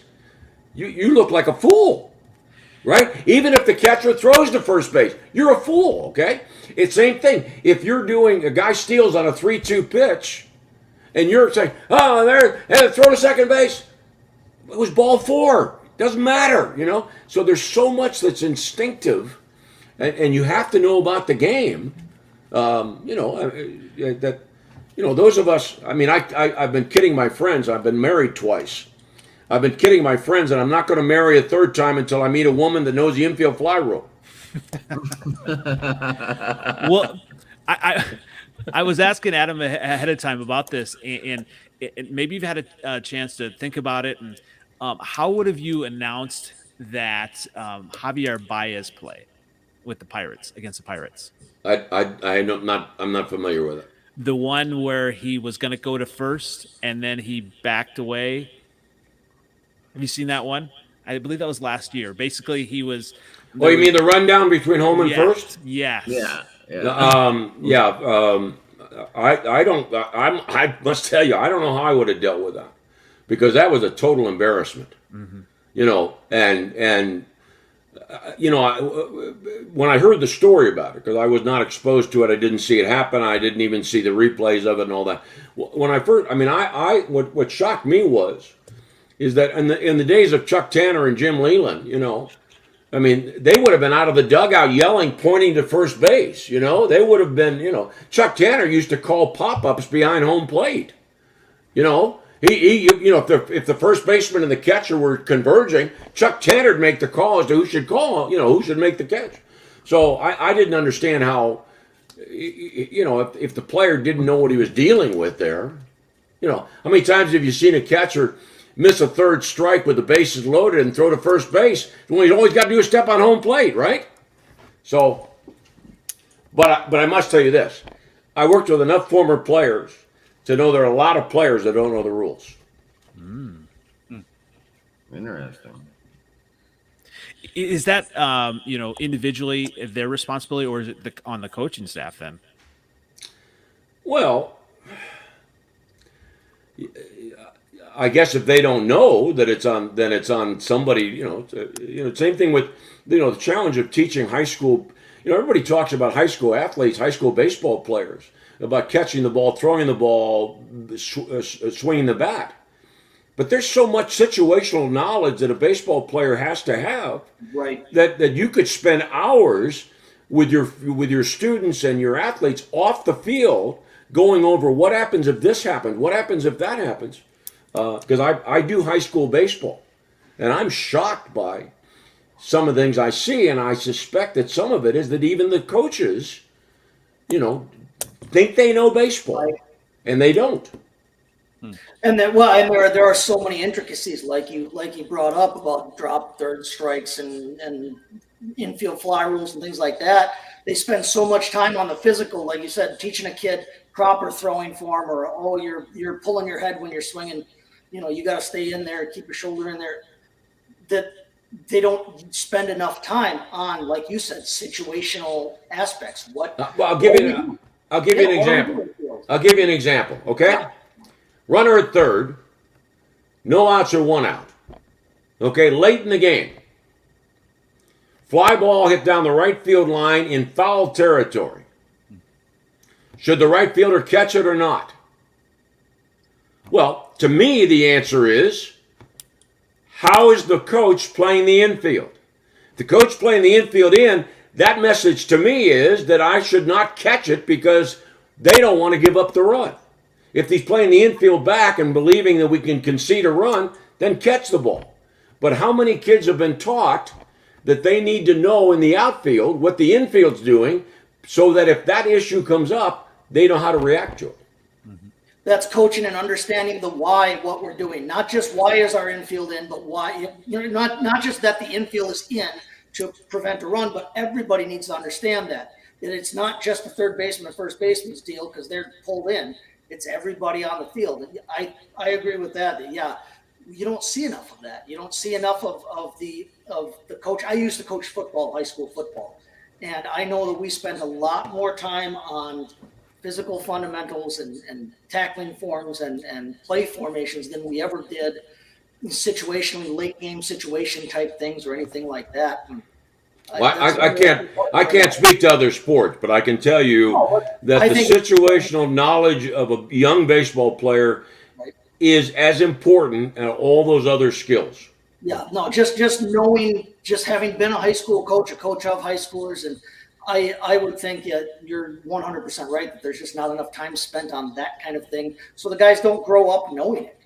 you look like a fool. Right? Even if the catcher throws to first base, you're a fool, okay? It's the same thing. If you're doing, a guy steals on a 3-2 pitch, and you're saying, "Oh, there, and throw to second base," it was ball 4. Doesn't matter, So there's so much that's instinctive, and you have to know about the game. Those of us. I mean, I've been kidding my friends. I've been married twice. I've been kidding my friends, and I'm not going to marry a third time until I meet a woman that knows the infield fly rule. Well, I was asking Adam ahead of time about this, and maybe you've had a chance to think about it. And how would have you announced that Javier Baez play with the Pirates against the Pirates? I'm not familiar with it. The one where he was going to go to first and then he backed away. Have you seen that one? I believe that was last year. Basically, he was. Oh, you mean the rundown between home and first? Yes. Yeah. I must tell you, I don't know how I would have dealt with that because that was a total embarrassment. Mm-hmm. When I heard the story about it, because I was not exposed to it, I didn't see it happen. I didn't even see the replays of it and all that. When I first, what shocked me is that in the days of Chuck Tanner and Jim Leyland, they would have been out of the dugout yelling, pointing to first base. They would have been, Chuck Tanner used to call pop-ups behind home plate. If the first baseman and the catcher were converging, Chuck Tanner would make the call as to who should call, who should make the catch. So I didn't understand how, if the player didn't know what he was dealing with there, You know, how many times have you seen a catcher miss a third strike with the bases loaded and throw to first base when he's always got to do is step on home plate, right? So, but I must tell you this: I worked with enough former players to know there are a lot of players that don't know the rules. Interesting. Is that individually their responsibility, or is it on the coaching staff then? Well, I guess if they don't know that it's on, then it's on somebody. Same thing with the challenge of teaching high school. Everybody talks about high school athletes, high school baseball players, about catching the ball, throwing the ball, swinging the bat. But there's so much situational knowledge that a baseball player has to have, Right. that you could spend hours with your students and your athletes off the field going over what happens if this happens, what happens if that happens. Because I do high school baseball, and I'm shocked by some of the things I see, and I suspect that some of it is that even the coaches, think they know baseball, Right. and they don't. And there are so many intricacies, like you brought up, about drop third strikes and infield fly rules and things like that. They spend so much time on the physical, like you said, teaching a kid proper throwing form, or you're pulling your head when you're swinging. You got to stay in there, keep your shoulder in there. That they don't spend enough time on, like you said, situational aspects. Well, I'll give you an example. I'll give you an example. Okay. Yeah. Runner at third, no outs or 1 out. Okay, late in the game. Fly ball hit down the right field line in foul territory. Should the right fielder catch it or not? Well, to me, the answer is, how is the coach playing the infield? The coach playing the infield that message to me is that I should not catch it because they don't want to give up the run. If he's playing the infield back and believing that we can concede a run, then catch the ball. But how many kids have been taught that they need to know in the outfield what the infield's doing so that if that issue comes up, they know how to react to it? That's coaching and understanding the why, what we're doing. Not just why is our infield in, but why. Not just that the infield is in to prevent a run, but everybody needs to understand that it's not just the third baseman or first baseman's deal because they're pulled in. It's everybody on the field. I agree with that. Yeah, you don't see enough of that. You don't see enough of the coach. I used to coach football, high school football, and I know that we spend a lot more time on physical fundamentals and tackling forms and play formations than we ever did situationally late game situation type things or anything like that. Well, I can't speak to other sports, but I can tell you that the situational knowledge of a young baseball player is as important as all those other skills. Yeah, no, just knowing, just having been a high school coach, a coach of high schoolers, and I would think you're 100% right that there's just not enough time spent on that kind of thing. So the guys don't grow up knowing it.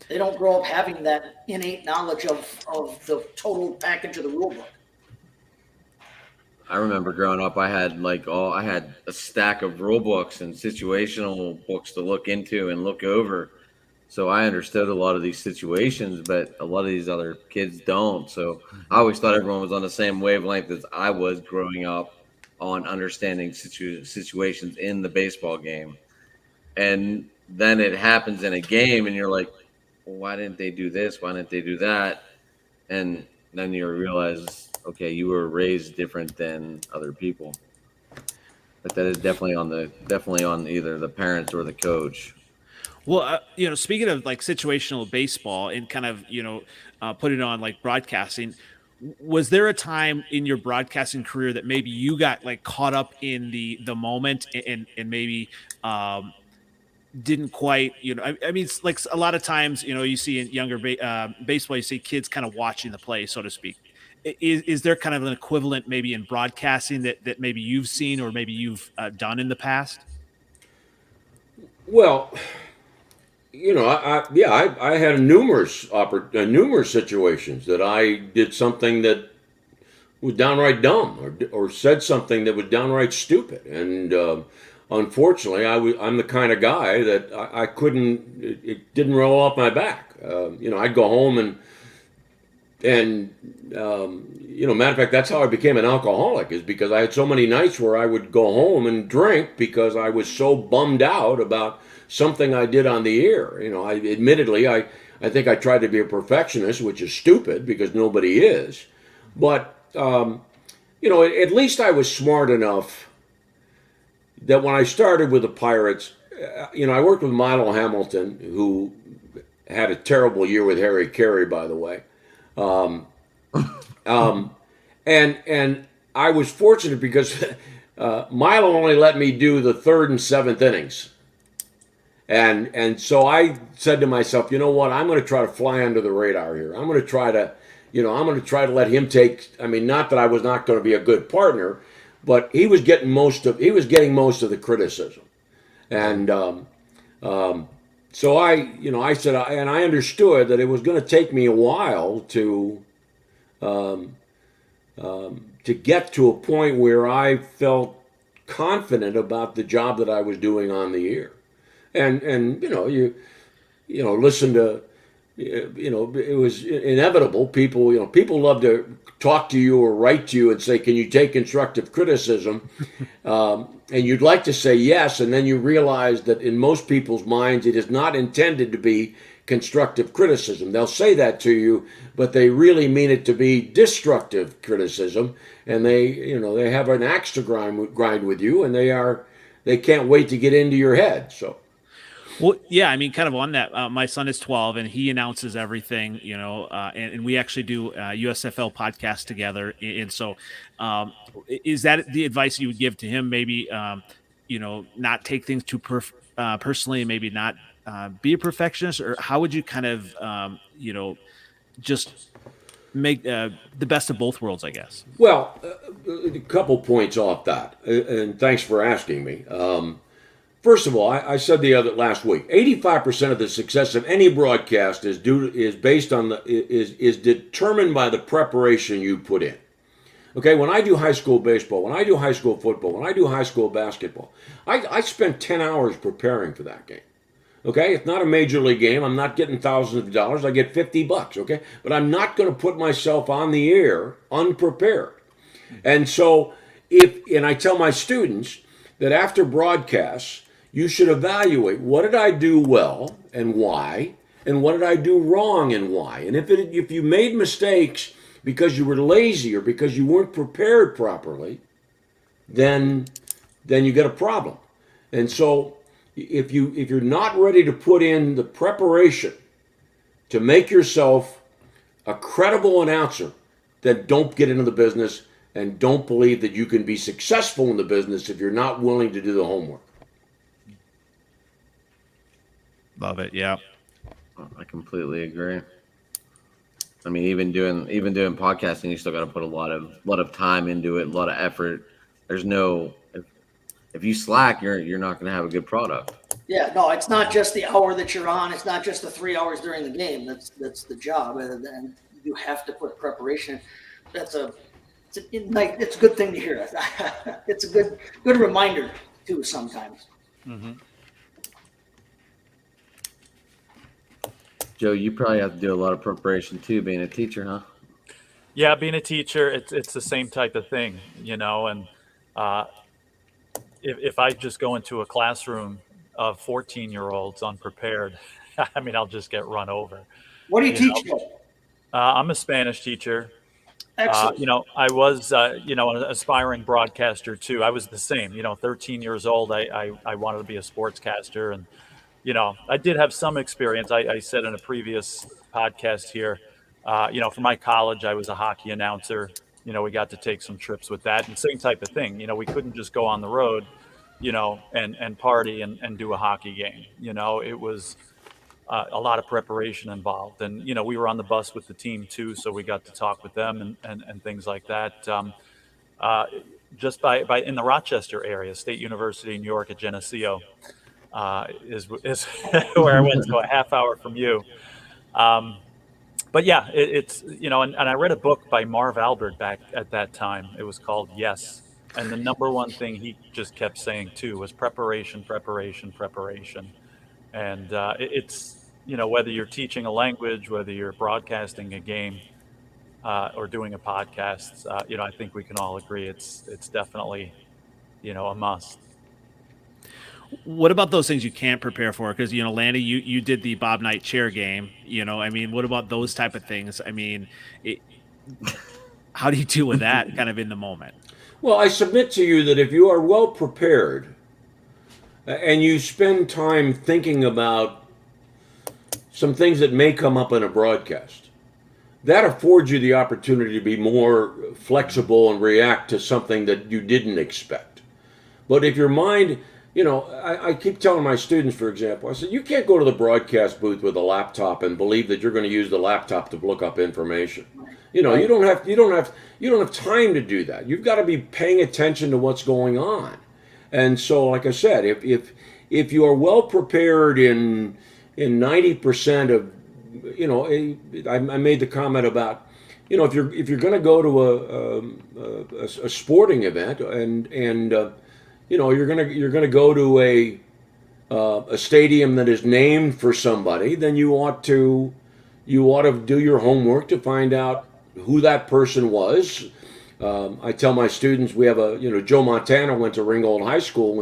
They don't grow up having that innate knowledge of the total package of the rule book. I remember growing up, I had a stack of rule books and situational books to look into and look over. So I understood a lot of these situations, but a lot of these other kids don't. So I always thought everyone was on the same wavelength as I was growing up on understanding situations in the baseball game. And then it happens in a game and you're like, well, why didn't they do this? Why didn't they do that? And then you realize, okay, you were raised different than other people. But that is definitely on either the parents or the coach. Well, speaking of like situational baseball and kind of, put it on like broadcasting, was there a time in your broadcasting career that maybe you got like caught up in the moment and maybe didn't quite, I mean, it's like a lot of times, you see in younger baseball, you see kids kind of watching the play, so to speak. Is there kind of an equivalent maybe in broadcasting that maybe you've seen or maybe you've done in the past? Well, I had numerous situations that I did something that was downright dumb or said something that was downright stupid. And unfortunately, I'm the kind of guy that I couldn't. It didn't roll off my back. I'd go home and matter of fact, that's how I became an alcoholic, is because I had so many nights where I would go home and drink because I was so bummed out about something I did on the air. I think I tried to be a perfectionist, which is stupid because nobody is. But at least I was smart enough that when I started with the Pirates, I worked with Milo Hamilton, who had a terrible year with Harry Carey, by the way. And I was fortunate because Milo only let me do the third and seventh innings. And so I said to myself, you know what? I'm going to try to fly under the radar here. I'm going to try to let him take. I mean, not that I was not going to be a good partner, but he was getting most of the criticism, and so I said, and I understood that it was going to take me a while to get to a point where I felt confident about the job that I was doing on the air. And you listen to, it was inevitable. People love to talk to you or write to you and say, can you take constructive criticism? And you'd like to say yes, and then you realize that in most people's minds it is not intended to be constructive criticism. They'll say that to you, but they really mean it to be destructive criticism, and they have an axe to grind with you, and they can't wait to get into your head. So. Well, yeah, I mean, kind of on that, my son is 12 and he announces everything, and we actually do a USFL podcast together. And so is that the advice you would give to him? Maybe, not take things too personally and maybe not be a perfectionist, or how would you kind of, just make the best of both worlds, I guess? Well, a couple points off that, and thanks for asking me. First of all, I said last week, 85% of the success of any broadcast is determined by the preparation you put in. Okay, when I do high school baseball, when I do high school football, when I do high school basketball, I spend 10 hours preparing for that game. Okay, it's not a major league game. I'm not getting thousands of dollars. I get $50. Okay, but I'm not going to put myself on the air unprepared. And so, and I tell my students that after broadcasts, you should evaluate, what did I do well and why, and what did I do wrong and why. And if you made mistakes because you were lazy or because you weren't prepared properly, then you get a problem. And so if you're not ready to put in the preparation to make yourself a credible announcer, then don't get into the business, and don't believe that you can be successful in the business if you're not willing to do the homework. Love it. Yeah. I completely agree. I mean, even doing podcasting, you still got to put a lot of time into it, a lot of effort. There's no, if you slack, you're not going to have a good product. Yeah, no, it's not just the hour that you're on. It's not just the 3 hours during the game. That's the job, and you have to put preparation. It's a good thing to hear. It's a good reminder too sometimes. Mm-hmm. Joe, you probably have to do a lot of preparation too, being a teacher, huh? Yeah, being a teacher, it's the same type of thing, and if I just go into a classroom of 14-year-olds unprepared, I mean, I'll just get run over. What do you teach, Joe? I'm a Spanish teacher. Excellent. I was, an aspiring broadcaster too. I was the same, 13 years old. I wanted to be a sportscaster, and I did have some experience. I said in a previous podcast here, for my college, I was a hockey announcer. We got to take some trips with that, and same type of thing. We couldn't just go on the road, and party and do a hockey game. It was a lot of preparation involved. And, we were on the bus with the team too, so we got to talk with them and things like that. Just by in the Rochester area, State University, New York at Geneseo, is where I went, so a half hour from you. But yeah, it's, and I read a book by Marv Albert back at that time. It was called Yes. And the number one thing he just kept saying too was preparation, preparation, preparation. And it's, whether you're teaching a language, whether you're broadcasting a game, or doing a podcast, I think we can all agree it's definitely, a must. What about those things you can't prepare for? Because Landy, you did the Bob Knight chair game. What about those type of things? How do you deal with that kind of in the moment? Well, I submit to you that if you are well prepared and you spend time thinking about some things that may come up in a broadcast, that affords you the opportunity to be more flexible and react to something that you didn't expect. But if your mind, I keep telling my students, for example, I said, you can't go to the broadcast booth with a laptop and believe that you're going to use the laptop to look up information. You don't have time to do that. You've got to be paying attention to what's going on. And so, like I said, if you are well prepared in 90% of, I made the comment about, if you're going to go to a sporting event and you're going to go to a stadium that is named for somebody, then you ought to do your homework to find out who that person was. I tell my students, we have Joe Montana went to Ringgold High School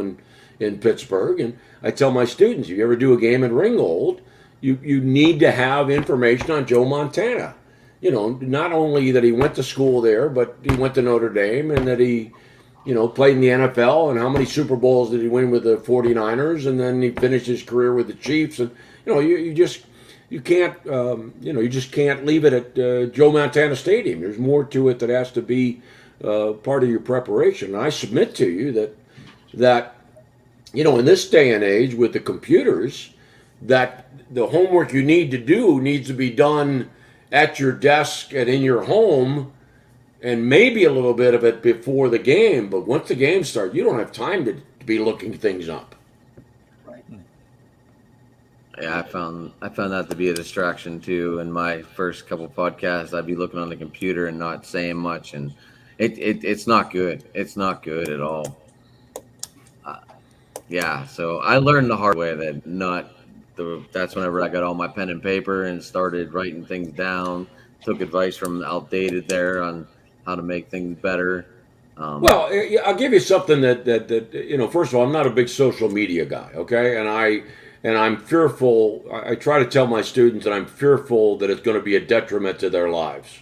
in Pittsburgh, and I tell my students, if you ever do a game at Ringgold, you need to have information on Joe Montana. Not only that he went to school there, but he went to Notre Dame, and that he, played in the NFL, and how many Super Bowls did he win with the 49ers, and then he finished his career with the Chiefs, and you just can't leave it at Joe Montana Stadium. There's more to it that has to be part of your preparation. And I submit to you that in this day and age with the computers, that the homework you need to do needs to be done at your desk and in your home, and maybe a little bit of it before the game. But once the game starts, you don't have time to be looking things up. Yeah, I found that to be a distraction too. In my first couple podcasts, I'd be looking on the computer and not saying much, and it's not good. It's not good at all. Yeah, so I learned the hard way that's whenever I got all my pen and paper and started writing things down. Took advice from Outdated there on how to make things better. Well, I'll give you something that first of all, I'm not a big social media guy, okay, and I'm fearful. I try to tell my students that I'm fearful that it's going to be a detriment to their lives,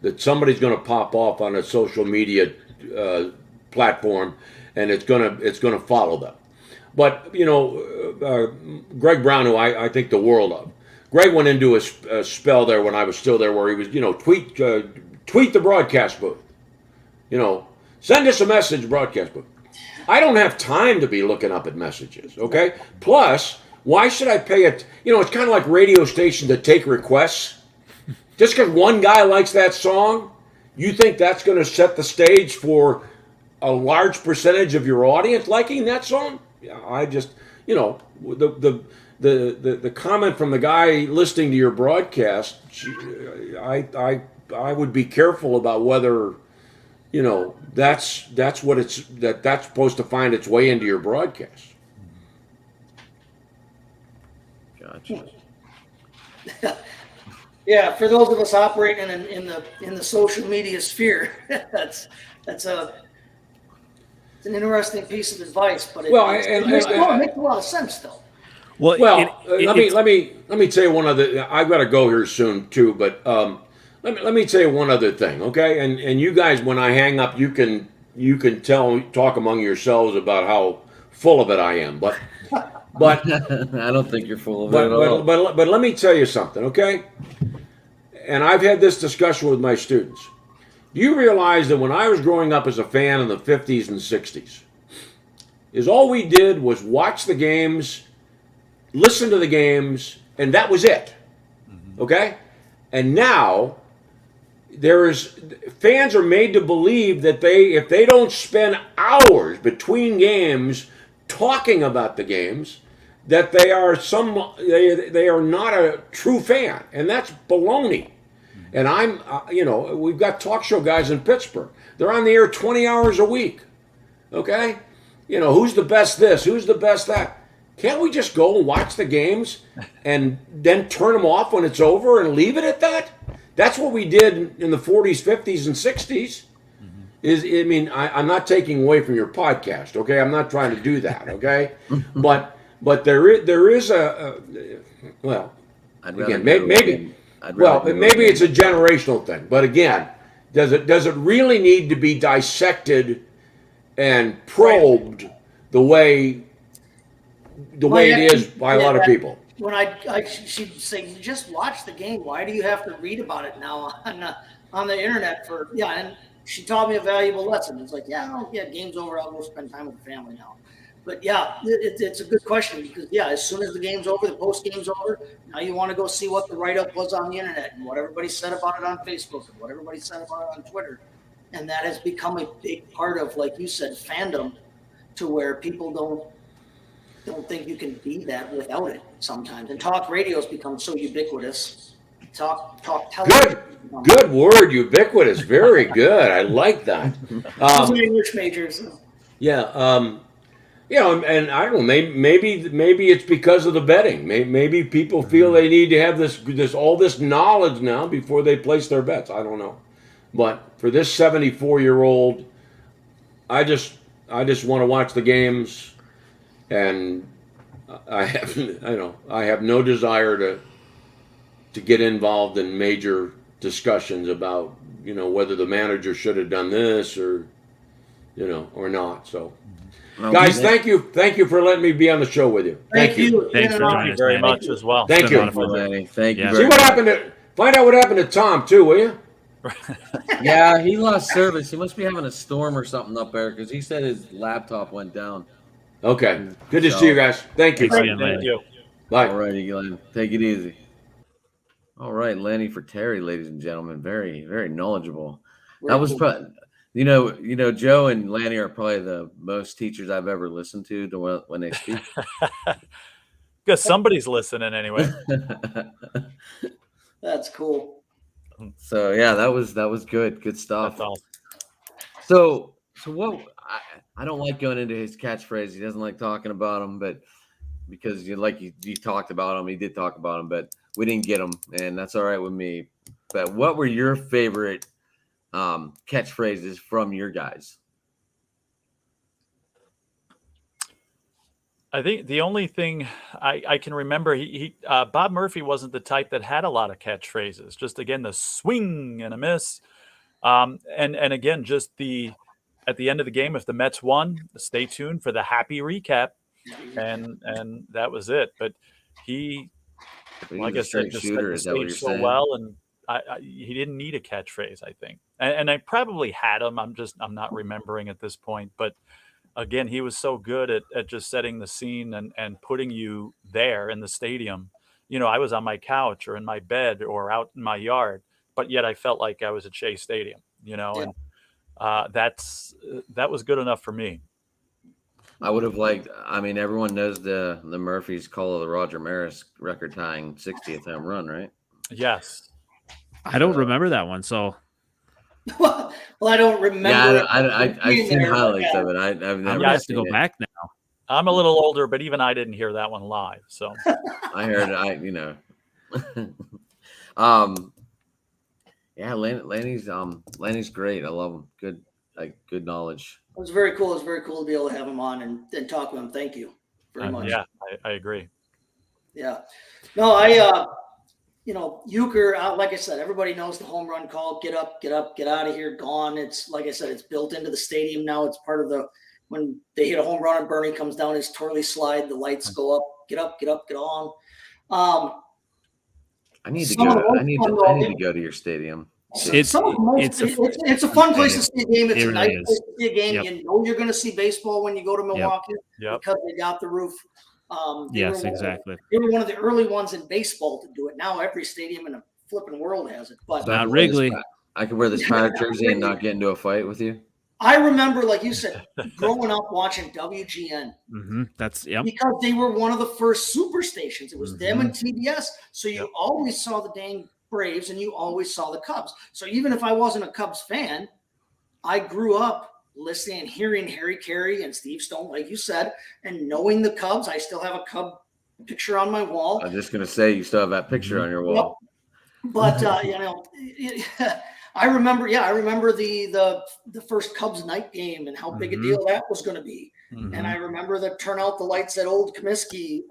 that somebody's going to pop off on a social media platform, and it's going to follow them. But Greg Brown, who I think the world of, Greg went into a spell there when I was still there, where he was tweet the broadcast booth, send us a message, broadcast booth. I don't have time to be looking up at messages, okay? Plus, why should I pay it? It's kind of like radio stations that take requests. Just because one guy likes that song, you think that's going to set the stage for a large percentage of your audience liking that song? Yeah, I just, the comment from the guy listening to your broadcast, I would be careful about whether, that's supposed to find its way into your broadcast. Gotcha. Yeah, for those of us operating in the social media sphere, it's an interesting piece of advice, but it makes a lot of sense, though. Well, let me tell you one other. I've got to go here soon too, but let me tell you one other thing, okay? And you guys, when I hang up, you can talk among yourselves about how full of it I am, but I don't think you're full of it at all. But let me tell you something, okay? And I've had this discussion with my students. Do you realize that when I was growing up as a fan in the 50s and 60s, is all we did was watch the games, listen to the games, and that was it, okay? And now fans are made to believe that if they don't spend hours between games talking about the games, that they are not a true fan, and that's baloney. And we've got talk show guys in Pittsburgh. They're on the air 20 hours a week. Okay, who's the best this, who's the best that. Can't we just go and watch the games and then turn them off when it's over and leave it at that? That's what we did in the 40s, 50s, and 60s. I'm not taking away from your podcast, okay? I'm not trying to do that, okay? but there is well, I'd rather again, go maybe again. I'd rather go maybe again. it's a generational thing. But again, does it really need to be dissected and probed the way it is by a lot of people? When she'd say, just watch the game. Why do you have to read about it now on the internet and she taught me a valuable lesson. It's like, game's over. I'll go spend time with the family now. But it's a good question because as soon as the game's over, the post game's over, now you want to go see what the write-up was on the internet and what everybody said about it on Facebook and what everybody said about it on Twitter. And that has become a big part of, like you said, fandom, to where people don't think you can be that without it sometimes. And talk radio has become so ubiquitous. Talk television. Good word, ubiquitous. Very good. I like that. English majors. Yeah. And I don't know. Maybe it's because of the betting. Maybe people feel they need to have this knowledge now before they place their bets. I don't know. But for this 74-year-old, I just want to watch the games, and I have no desire to get involved in major discussions about whether the manager should have done this or not. So, guys, thank you for letting me be on the show with you. Thank you. Thanks for joining Thank you us, very man. much as well. Thank you. Lanny, thank you. Yeah. Very Find out what happened to Tom too, will you? Yeah, he lost service. He must be having a storm or something up there because he said his laptop went down. Okay. Good to see you guys. Thank you. Thanks again, Thank Lanny. you. Bye. All righty, Glenn. Take it easy. All right, Lanny for Terry, ladies and gentlemen. Very, very knowledgeable. That was probably, Joe and Lanny are probably the most teachers I've ever listened to when they speak. Because somebody's listening anyway. That's cool. So yeah, that was good. Good stuff. That's awesome. So what? I don't like going into his catchphrase. He doesn't like talking about them, but because you talked about him, he did talk about him, but we didn't get him, and that's all right with me. But what were your favorite catchphrases from your guys? I think the only thing I can remember, Bob Murphy wasn't the type that had a lot of catchphrases. Just again, the swing and a miss, and again, just at the end of the game, if the Mets won, stay tuned for the happy recap, and that was it. But he, like I said, just set the stage so well, and he didn't need a catchphrase, I think, and I probably had him. I'm not remembering at this point, but. Again, he was so good at just setting the scene and putting you there in the stadium. I was on my couch or in my bed or out in my yard, but yet I felt like I was at Shea Stadium, and that was good enough for me. I would have liked, everyone knows the Murphys call of the Roger Maris record tying 60th home run, right? Yes. I don't remember that one, so. Well, I don't remember. Yeah, I've seen highlights of it. I've never I'm gonna have to seen go it. back now. I'm a little older, but even I didn't hear that one live. So I heard yeah, Lanny's great. I love him. Good knowledge. It was very cool. It was very cool to be able to have him on and talk with him. Thank you very much. yeah, I agree. Yeah. No, Euchre, like I said, everybody knows the home run call. Get up, get out of here, gone. It's like I said, it's built into the stadium now. It's part of when they hit a home run and Bernie comes down his twirly slide, the lights go up, get on. I need to go to your stadium. It's a fun place to see a game. It's a nice really place to see a game. Yep. You're going to see baseball when you go to Milwaukee because they got the roof. Yes, exactly. They were one of the early ones in baseball to do it. Now every stadium in the flipping world has it. But Not Wrigley. I could wear this pirate jersey and not get into a fight with you. I remember, like you said, growing up watching WGN. Mm-hmm. Because they were one of the first super stations. It was them and TBS. So you always saw the dang Braves and you always saw the Cubs. So even if I wasn't a Cubs fan, I grew up listening and hearing Harry Carey and Steve Stone, like you said, and knowing the Cubs. I still have a Cub picture on my wall. I was just gonna say you still have that picture on your wall. But I remember the first Cubs night game and how big a deal that was going to be. And I remember the turn out the lights at Old Comiskey,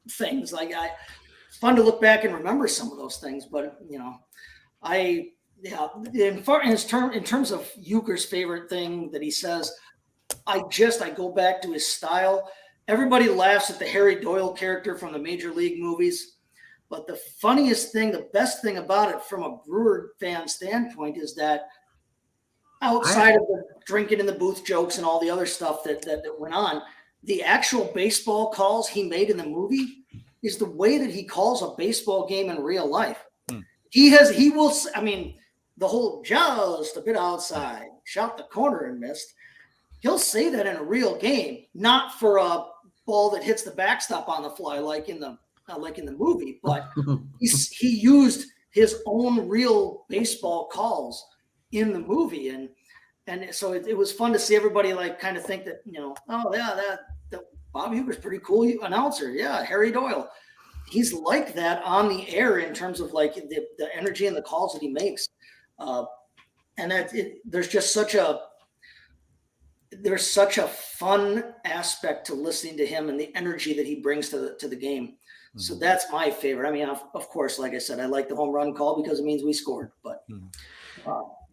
things like it's fun to look back and remember some of those things. But in terms of Euchre's favorite thing that he says, I go back to his style. Everybody laughs at the Harry Doyle character from the Major League movies. But the funniest thing, the best thing about it from a Brewer fan standpoint is that outside of the drinking in the booth jokes and all the other stuff that went on, the actual baseball calls he made in the movie is the way that he calls a baseball game in real life. The whole just a bit outside, shot the corner and missed. He'll say that in a real game, not for a ball that hits the backstop on the fly like in the movie, but he used his own real baseball calls in the movie, and so it was fun to see everybody like kind of think that that Bob Uecker's pretty cool announcer. Yeah, Harry Doyle, he's like that on the air in terms of like the energy and the calls that he makes, and there's just such a fun aspect to listening to him and the energy that he brings to the game. So that's my favorite. I mean, of course, like I said, I like the home run call because it means we scored, but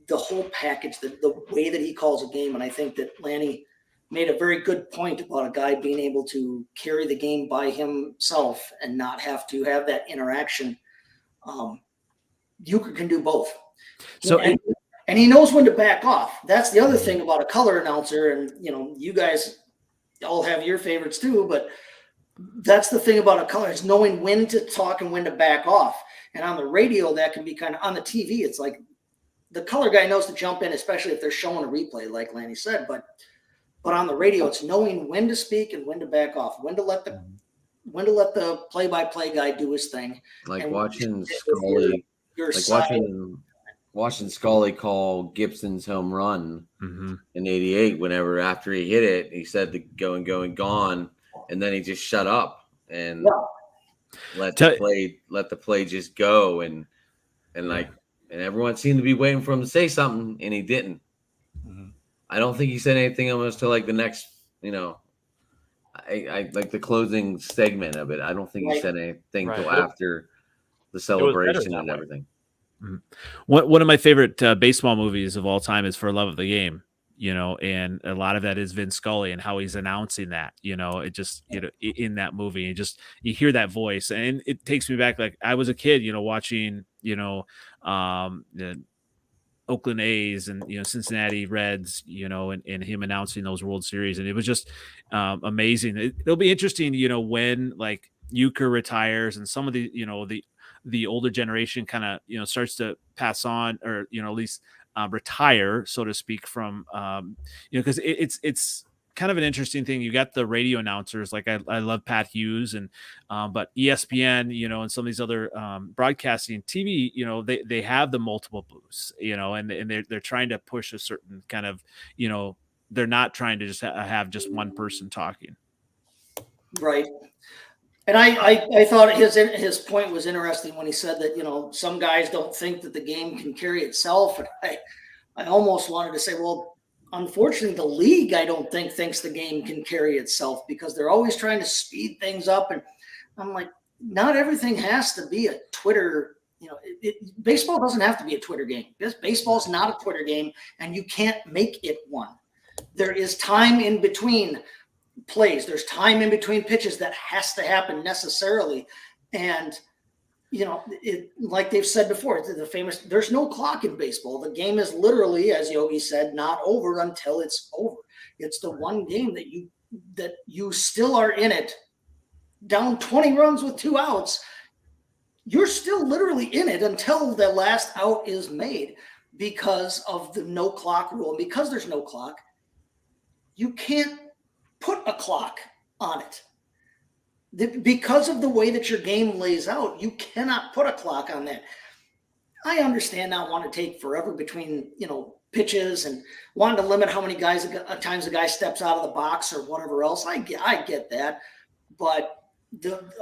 the whole package, the way that he calls a game. And I think that Lanny made a very good point about a guy being able to carry the game by himself and not have to have that interaction. Uecker can do both. So, and he knows when to back off. That's the other thing about a color announcer. And, you guys all have your favorites too, but that's the thing about a color is knowing when to talk and when to back off. And on the radio, that can be kind of on the TV. It's like the color guy knows to jump in, especially if they're showing a replay, like Lanny said. But on the radio, it's knowing when to speak and when to back off, when to let the play-by-play guy do his thing. Like watching Scully, watching Scully call Gibson's home run in '88. Whenever after he hit it, he said the going, gone. And then he just shut up and let the play just go, and everyone seemed to be waiting for him to say something, and he didn't. I don't think he said anything almost to like the next, I like the closing segment of it. I don't think he said anything till after the celebration and everything. One of my favorite baseball movies of all time is For Love of the Game. And a lot of that is Vin Scully and how he's announcing that, it just, in that movie, and just, you hear that voice, and it takes me back. Like I was a kid, watching, the Oakland A's and, Cincinnati Reds, and him announcing those World Series. And it was just amazing. It'll be interesting, when like Uecker retires and some of the, the older generation kind of, starts to pass on, or, at least retire, so to speak, from because it's kind of an interesting thing. You got the radio announcers, like I love Pat Hughes, and but ESPN, and some of these other broadcasting TV, they have the multiple booths, and they're trying to push a certain kind of, they're not trying to just have just one person talking. Right. And I thought his point was interesting when he said that, some guys don't think that the game can carry itself. And I almost wanted to say, well, unfortunately, the league, I don't think thinks the game can carry itself, because they're always trying to speed things up. And I'm like, not everything has to be a Twitter. Baseball doesn't have to be a Twitter game. Baseball's not a Twitter game, and you can't make it one. There is time in between plays. There's time in between pitches that has to happen necessarily. And, like they've said before, there's no clock in baseball. The game is literally, as Yogi said, not over until it's over. It's the one game that you still are in it, down 20 runs with 2 outs. You're still literally in it until the last out is made, because of the no clock rule. And because there's no clock, you can't put a clock on it. Because of the way that your game lays out, you cannot put a clock on that. I understand not wanting to take forever between, pitches and wanting to limit how many times a guy steps out of the box or whatever else. I get that, but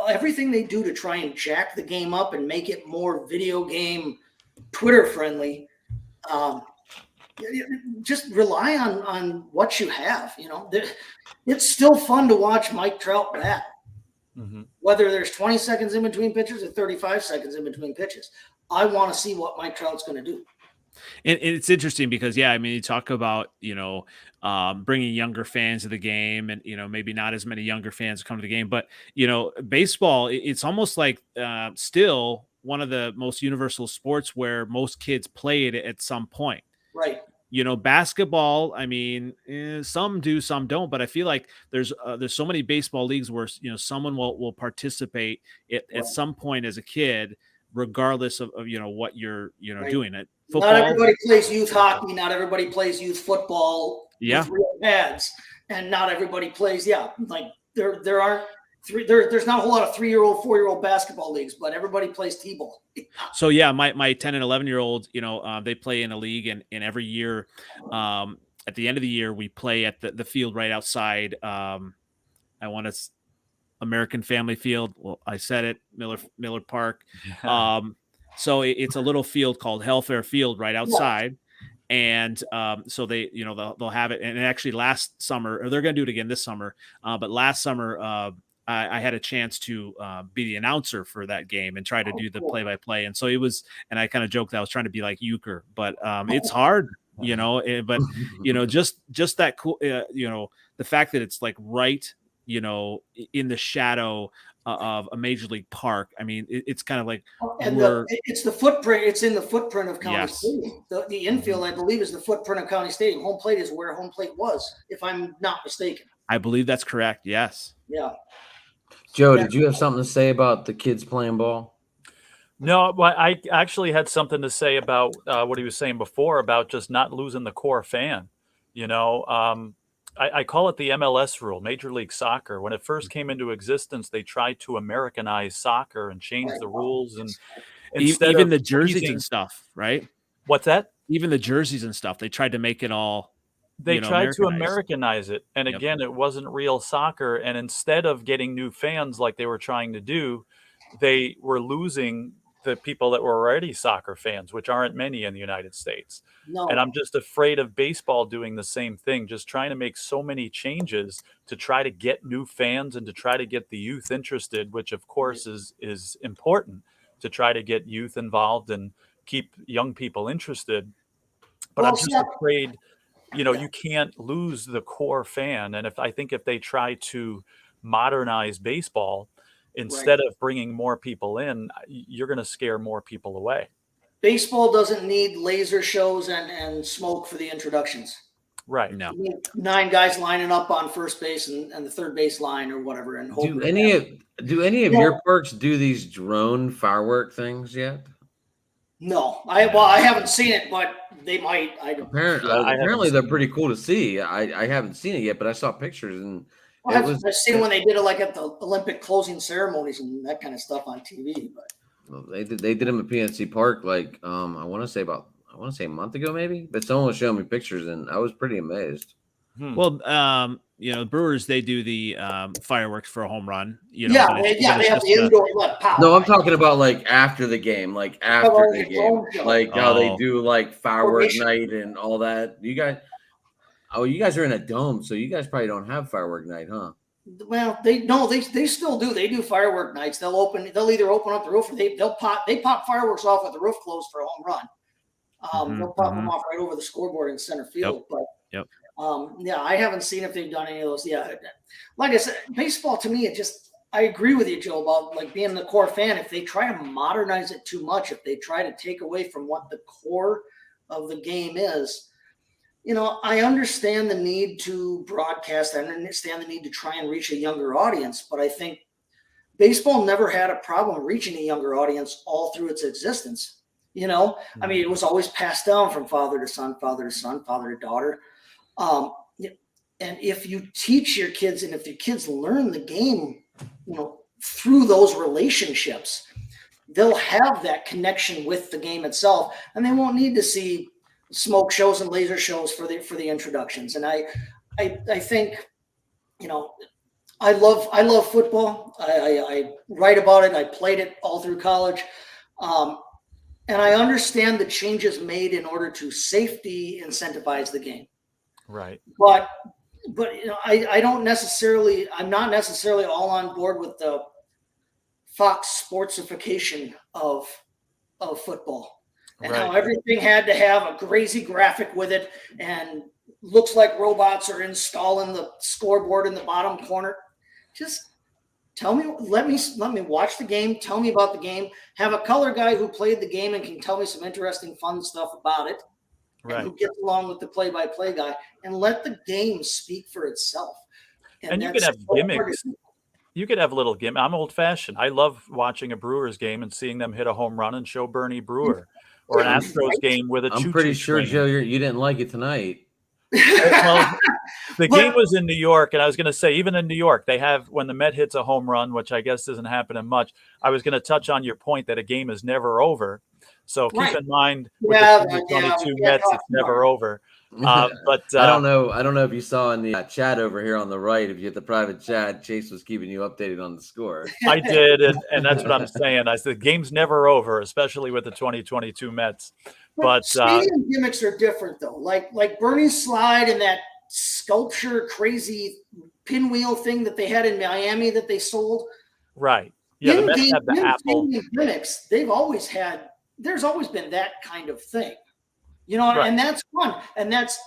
everything they do to try and jack the game up and make it more video game Twitter friendly, just rely on what you have. It's still fun to watch Mike Trout bat, whether there's 20 seconds in between pitches or 35 seconds in between pitches. I want to see what Mike Trout's going to do. And it's interesting because, yeah, I mean, you talk about, bringing younger fans to the game and, maybe not as many younger fans come to the game, but, baseball, it's almost like still one of the most universal sports where most kids play it at some point. Right. Basketball, I mean, some do, some don't, but I feel like there's so many baseball leagues where, someone will participate at some point as a kid, regardless of what you're, Right. doing it. Football, Not everybody plays youth hockey. Not everybody plays youth football. Yeah. With real pads, and not everybody plays. Yeah, like there aren't there's not a whole lot of 3-year-old, 4-year-old basketball leagues, but everybody plays t-ball. So yeah, my 10 and 11-year-olds, they play in a league, and every year, at the end of the year, we play at the field right outside. I want to American Family Field. Well, I said it, Miller Park. So it's a little field called Hellfair Field right outside. And so they, they'll have it. And actually last summer, or they're going to do it again this summer. But last summer, I had a chance to be the announcer for that game and try to do the play-by-play. And so it was, and I kind of joked that I was trying to be like Euchre, but it's hard, but, just that cool, the fact that it's like right, in the shadow of a major league park. I mean, it's kind of like, and it's the footprint. It's in the footprint of County Stadium. The infield, I believe, is the footprint of County Stadium. Home plate is where home plate was, if I'm not mistaken. I believe that's correct. Yes. Yeah. Joe, did you have something to say about the kids playing ball? No, well, I actually had something to say about what he was saying before about just not losing the core fan. I call it the MLS rule, Major League Soccer. When it first came into existence, they tried to Americanize soccer and change the rules. And even the jerseys and stuff, right? What's that? Even the jerseys and stuff, they tried to make it all. They tried to Americanize it. And again, it wasn't real soccer. And instead of getting new fans like they were trying to do, they were losing the people that were already soccer fans, which aren't many in the United States. No. And I'm just afraid of baseball doing the same thing, just trying to make so many changes to try to get new fans and to try to get the youth interested, which of course is important to try to get youth involved and keep young people interested. But I'm just afraid, you can't lose the core fan. And I think if they try to modernize baseball, instead of bringing more people in, you're going to scare more people away. Baseball doesn't need laser shows and smoke for the introductions. Right. No. 9 guys lining up on first base and the third base line or whatever. And Do any of your parks do these drone firework things yet? No, I haven't seen it, but they might. Apparently they're pretty cool to see. I haven't seen it yet, but I saw pictures and I've seen when they did it like at the Olympic closing ceremonies and that kind of stuff on TV. But they did them at PNC Park like I want to say a month ago maybe, but someone was showing me pictures and I was pretty amazed. Well, the Brewers, they do the fireworks for a home run. They have the indoor pop. No, I'm talking about like after the game, like how they do like firework night and all that. You guys are in a dome, so you guys probably don't have firework night, huh? Well, they still do. They do firework nights. They'll either open up the roof or they pop fireworks off with the roof closed for a home run. They'll pop them off right over the scoreboard in center field. Yep. I haven't seen if they've done any of those. Yeah, like I said, baseball to me, I agree with you, Joe, about like being the core fan. If they try to modernize it too much, if they try to take away from what the core of the game is, I understand the need to broadcast. I understand the need to try and reach a younger audience, but I think baseball never had a problem reaching a younger audience all through its existence. I mean, it was always passed down from father to son, father to son, father to daughter. And if you teach your kids and if your kids learn the game, through those relationships, they'll have that connection with the game itself, and they won't need to see smoke shows and laser shows for the introductions. And I think, you know, I love football. I write about it. I played it all through college. And I understand the changes made in order to safety incentivize the game. Right. But you know, I'm not necessarily all on board with the Fox sportsification of football, and how everything had to have a crazy graphic with it and looks like robots are installing the scoreboard in the bottom corner. Just tell me, let me watch the game. Tell me about the game. Have a color guy who played the game and can tell me some interesting, fun stuff about it. Right. And who gets along with the play-by-play guy, and let the game speak for itself. And you can have gimmicks. You could have little gimmick. I'm old-fashioned. I love watching a Brewers game and seeing them hit a home run and show Bernie Brewer, or an Astros game with a I'm choo-choo pretty sure, train. Joe, you didn't like it tonight. Well, the game was in New York, and I was going to say, even in New York, they have, when the Met hits a home run, which I guess doesn't happen much. I was going to touch on your point that a game is never over. So keep in mind with the 22 Mets, it's never over. But I don't know if you saw in the chat over here on the right, if you hit the private chat, Chase was keeping you updated on the score. I did, and that's what I'm saying. I said the game's never over, especially with the 2022 Mets. But stadium gimmicks are different, though. Like Bernie's slide and that sculpture crazy pinwheel thing that they had in Miami that they sold. Right. Yeah, the Mets have the Apple gimmicks. They've always had. There's always been that kind of thing, you know, and that's fun, and that's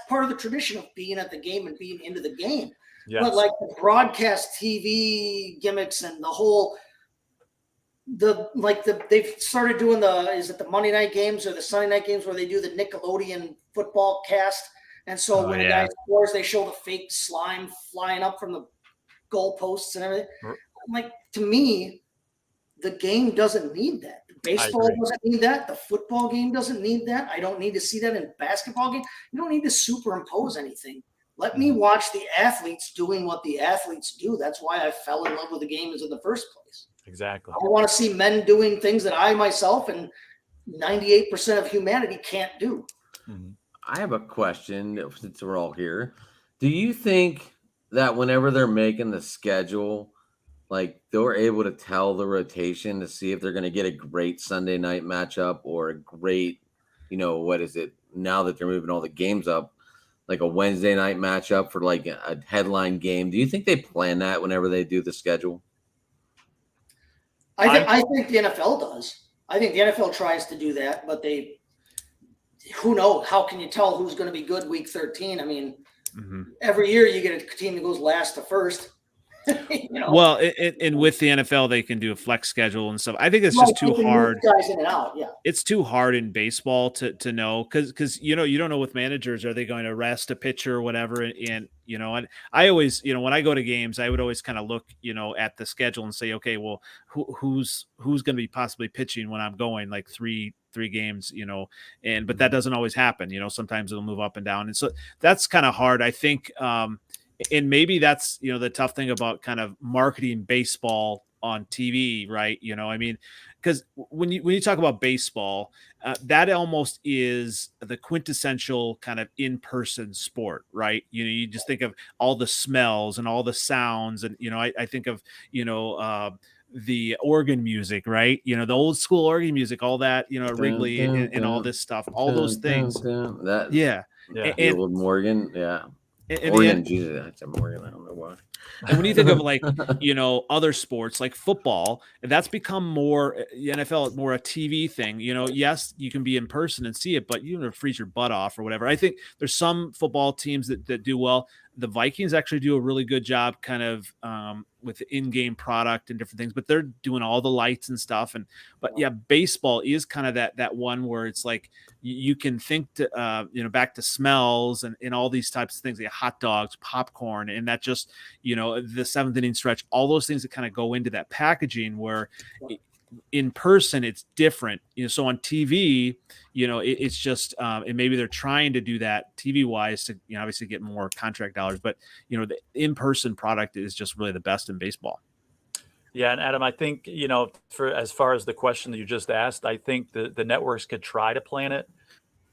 part of the tradition of being at the game and being into the game. Yes. But like the broadcast TV gimmicks and the whole, they've started doing is it the Monday night games or the Sunday night games where they do the Nickelodeon football cast, and so when the guy scores, they show the fake slime flying up from the goalposts and everything. Like, to me, the game doesn't need that. Baseball doesn't need that. The football game doesn't need that. I don't need to see that in basketball game. You don't need to superimpose anything. Let me watch the athletes doing what the athletes do. That's why I fell in love with the game in the first place. Exactly. I want to see men doing things that I myself and 98% of humanity can't do. Mm-hmm. I have a question since we're all here. Do you think that whenever they're making the schedule, like they're able to tell the rotation to see if they're going to get a great Sunday night matchup or a great, what is it now that they're moving all the games up, like a Wednesday night matchup for like a headline game? Do you think they plan that whenever they do the schedule? I think the NFL does. I think the NFL tries to do that, but who knows? How can you tell who's going to be good week 13? I mean, every year you get a team that goes last to first. Well, and with the NFL, they can do a flex schedule and stuff. I think it's just too hard. Guys in and out, yeah. It's too hard in baseball to know because you don't know with managers, are they going to rest a pitcher or whatever? And I always, when I go to games, I would always kind of look, at the schedule and say, okay, well, who's going to be possibly pitching when I'm going like three games, but that doesn't always happen. Sometimes it'll move up and down, and so that's kind of hard. I think. And maybe that's, the tough thing about kind of marketing baseball on TV, right? Because when you talk about baseball, that almost is the quintessential kind of in-person sport, right? You just think of all the smells and all the sounds. And, I think of, the organ music, right? The old school organ music, all that, Wrigley and all this stuff, all those things. Yeah. And Morgan. Yeah. Morgan, Jesus, that's a Morgan. I don't know why. And when you think of like, other sports like football, that's become more the NFL, more a TV thing. Yes, you can be in person and see it, but you freeze your butt off or whatever. I think there's some football teams that do well. The Vikings actually do a really good job kind of with the in-game product and different things, but they're doing all the lights and stuff. But yeah, baseball is kind of that one where it's like you can think to, back to smells and all these types of things, like hot dogs, popcorn, and that just, the seventh inning stretch, all those things that kind of go into that packaging where in person it's different, so on TV, it's just and maybe they're trying to do that TV wise to obviously get more contract dollars, but the in-person product is just really the best in baseball. Yeah, and Adam, I think, for as far as the question that you just asked, I think the networks could try to plan it,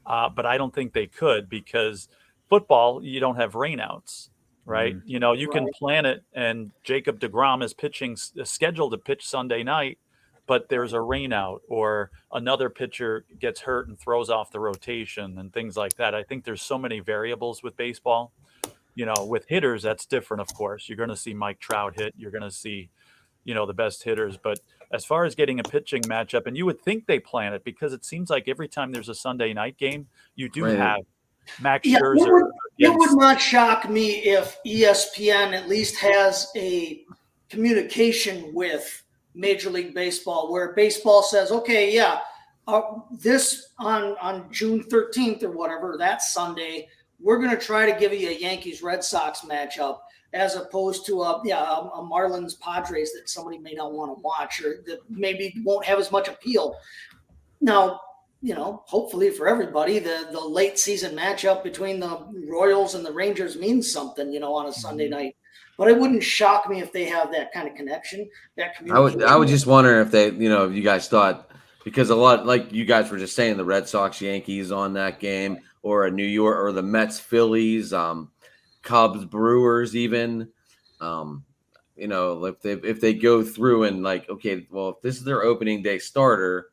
but I don't think they could because football, you don't have rainouts, right? Mhm. You can plan it, and Jacob DeGrom is scheduled to pitch Sunday night, but there's a rainout or another pitcher gets hurt and throws off the rotation and things like that. I think there's so many variables with baseball. With hitters, that's different, of course. You're going to see Mike Trout hit. You're going to see the best hitters. But as far as getting a pitching matchup, and you would think they plan it because it seems like every time there's a Sunday night game, you do Right. have Max Yeah, Scherzer. it would not shock me if ESPN at least has a communication with Major League Baseball where baseball says, okay, yeah, this on June 13th or whatever, that Sunday, we're going to try to give you a Yankees-Red Sox matchup as opposed to a Marlins Padres that somebody may not want to watch or that maybe won't have as much appeal. Now, hopefully for everybody, the late season matchup between the Royals and the Rangers means something, on a Sunday night. But it wouldn't shock me if they have that kind of connection, that communication. I would just wonder if they, if you guys thought, because a lot, like you guys were just saying, the Red Sox Yankees on that game, or a New York, or the Mets Phillies, Cubs Brewers, even, if they go through and like, okay, well, if this is their opening day starter,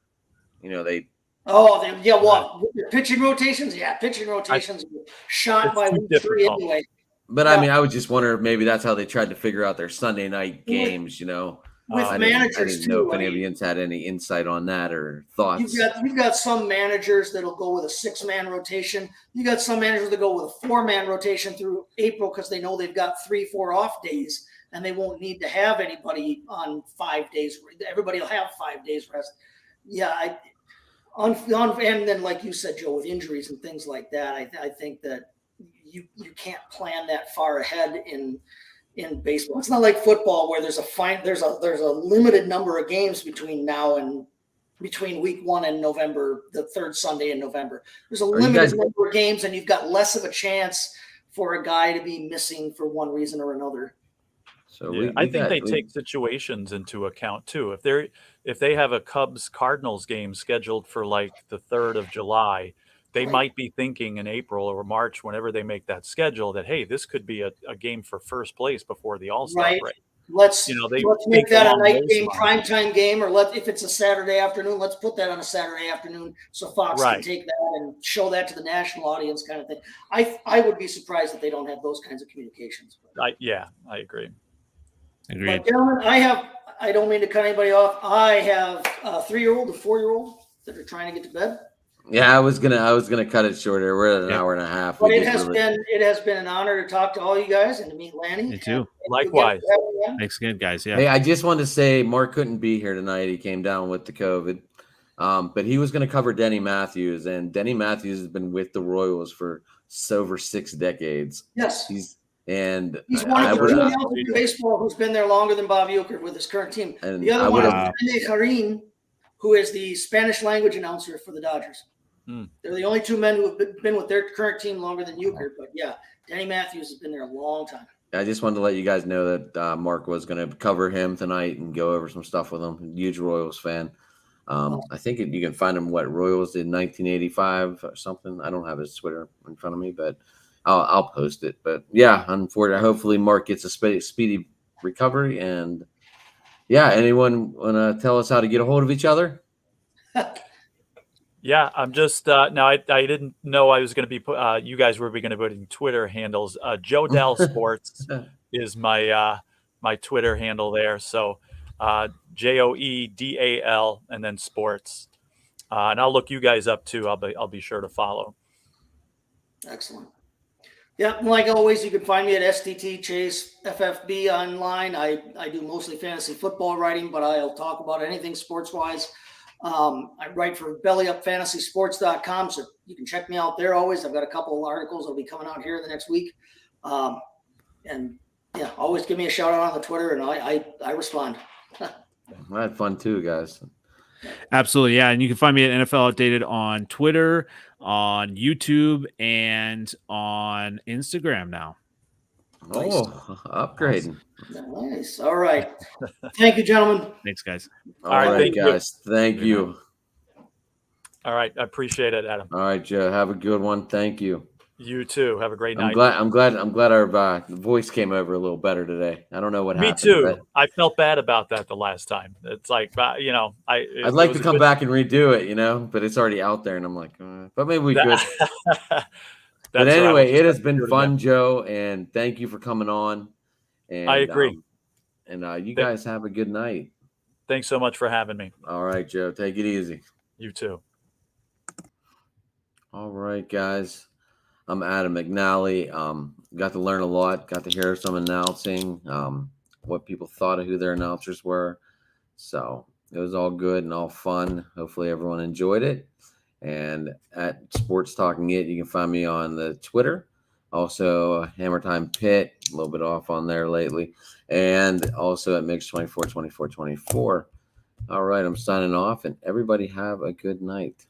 they. Oh, what? Pitching rotations? Yeah, pitching rotations shot by week 3 anyway. But yeah. I mean, I would just wonder if maybe that's how they tried to figure out their Sunday night games, With managers I didn't know if any of you had any insight on that or thoughts. You've got some managers that'll go with a 6-man rotation. You got some managers that go with a 4-man rotation through April because they know they've got 3-4 off days and they won't need to have anybody on 5 days. Everybody will have 5 days rest. Yeah, and then like you said, Joe, with injuries and things like that, I think that you can't plan that far ahead in baseball. It's not like football where there's a limited number of games between week 1 and November, the third Sunday in November. There's a limited number of games, and you've got less of a chance for a guy to be missing for one reason or another. So I think they take situations into account too. If they have a Cubs Cardinals game scheduled for like the 3rd of July, they might be thinking in April or March, whenever they make that schedule, that, hey, this could be a game for first place before the All-Star break. Let's make that a night game, primetime game, or if it's a Saturday afternoon, let's put that on a Saturday afternoon so Fox can take that and show that to the national audience, kind of thing. I would be surprised if they don't have those kinds of communications. I agree. But gentlemen, I don't mean to cut anybody off. I have a 3-year-old, a 4-year-old that are trying to get to bed. Yeah, I was gonna cut it shorter. We're at an hour and a half. But it has been an honor to talk to all you guys and to meet Lanny. Me too. Likewise. Thanks again, guys. Yeah. Hey, I just wanted to say Mark couldn't be here tonight. He came down with the COVID, but he was going to cover Denny Matthews, and Denny Matthews has been with the Royals for over 6 decades. Yes, he's one of the few announcers in baseball who's been there longer than Bob Uecker with his current team. And the other one is Rene Harin, who is the Spanish language announcer for the Dodgers. They're the only 2 men who have been with their current team longer than Uecker. But yeah, Denny Matthews has been there a long time. I just wanted to let you guys know that Mark was going to cover him tonight and go over some stuff with him. Huge Royals fan. I think you can find him Royals did 1985 or something. I don't have his Twitter in front of me, but I'll post it. But yeah, unfortunately, hopefully Mark gets a speedy recovery. And yeah, anyone want to tell us how to get a hold of each other? Yeah, I'm just now. I didn't know I was going to be you guys were going to be putting Twitter handles. Joe Dell Sports is my my Twitter handle there. So JOEDAL and then Sports, and I'll look you guys up too. I'll be sure to follow. Excellent. Yeah, like always, you can find me at STT Chase FFB online. I do mostly fantasy football writing, but I'll talk about anything sports wise. I write for bellyupfantasysports.com, so you can check me out there always. I've got a couple of articles that'll be coming out here in the next week. And yeah, always give me a shout out on the Twitter and I respond. I had fun too, guys. Absolutely. Yeah. And you can find me at NFL Updated on Twitter, on YouTube, and on Instagram now. Nice. Oh, upgrading. Nice. All right. Thank you, gentlemen. Thanks, guys. All right, right, thank you. guys. Thank Good you. All right. I appreciate it, Adam. All right, Joe. Have a good one. Thank you. You too. Have a great I'm night. glad our voice came over a little better today. I don't know what Me happened. too. but I felt bad about that the last time. It's like, I'd like to come back and redo it, but it's already out there, and I'm like, but maybe we could. But anyway, it has been fun, Joe, and thank you for coming on. And I agree. You guys have a good night. Thanks so much for having me. All right, Joe. Take it easy. You too. All right, guys. I'm Adam McNally. Got to learn a lot. Got to hear some announcing, what people thought of who their announcers were. So it was all good and all fun. Hopefully everyone enjoyed it. And at Sports Talking It, you can find me on the Twitter. Also, Hammer Time Pit, a little bit off on there lately. And also at Mix242424. All right, I'm signing off, and everybody have a good night.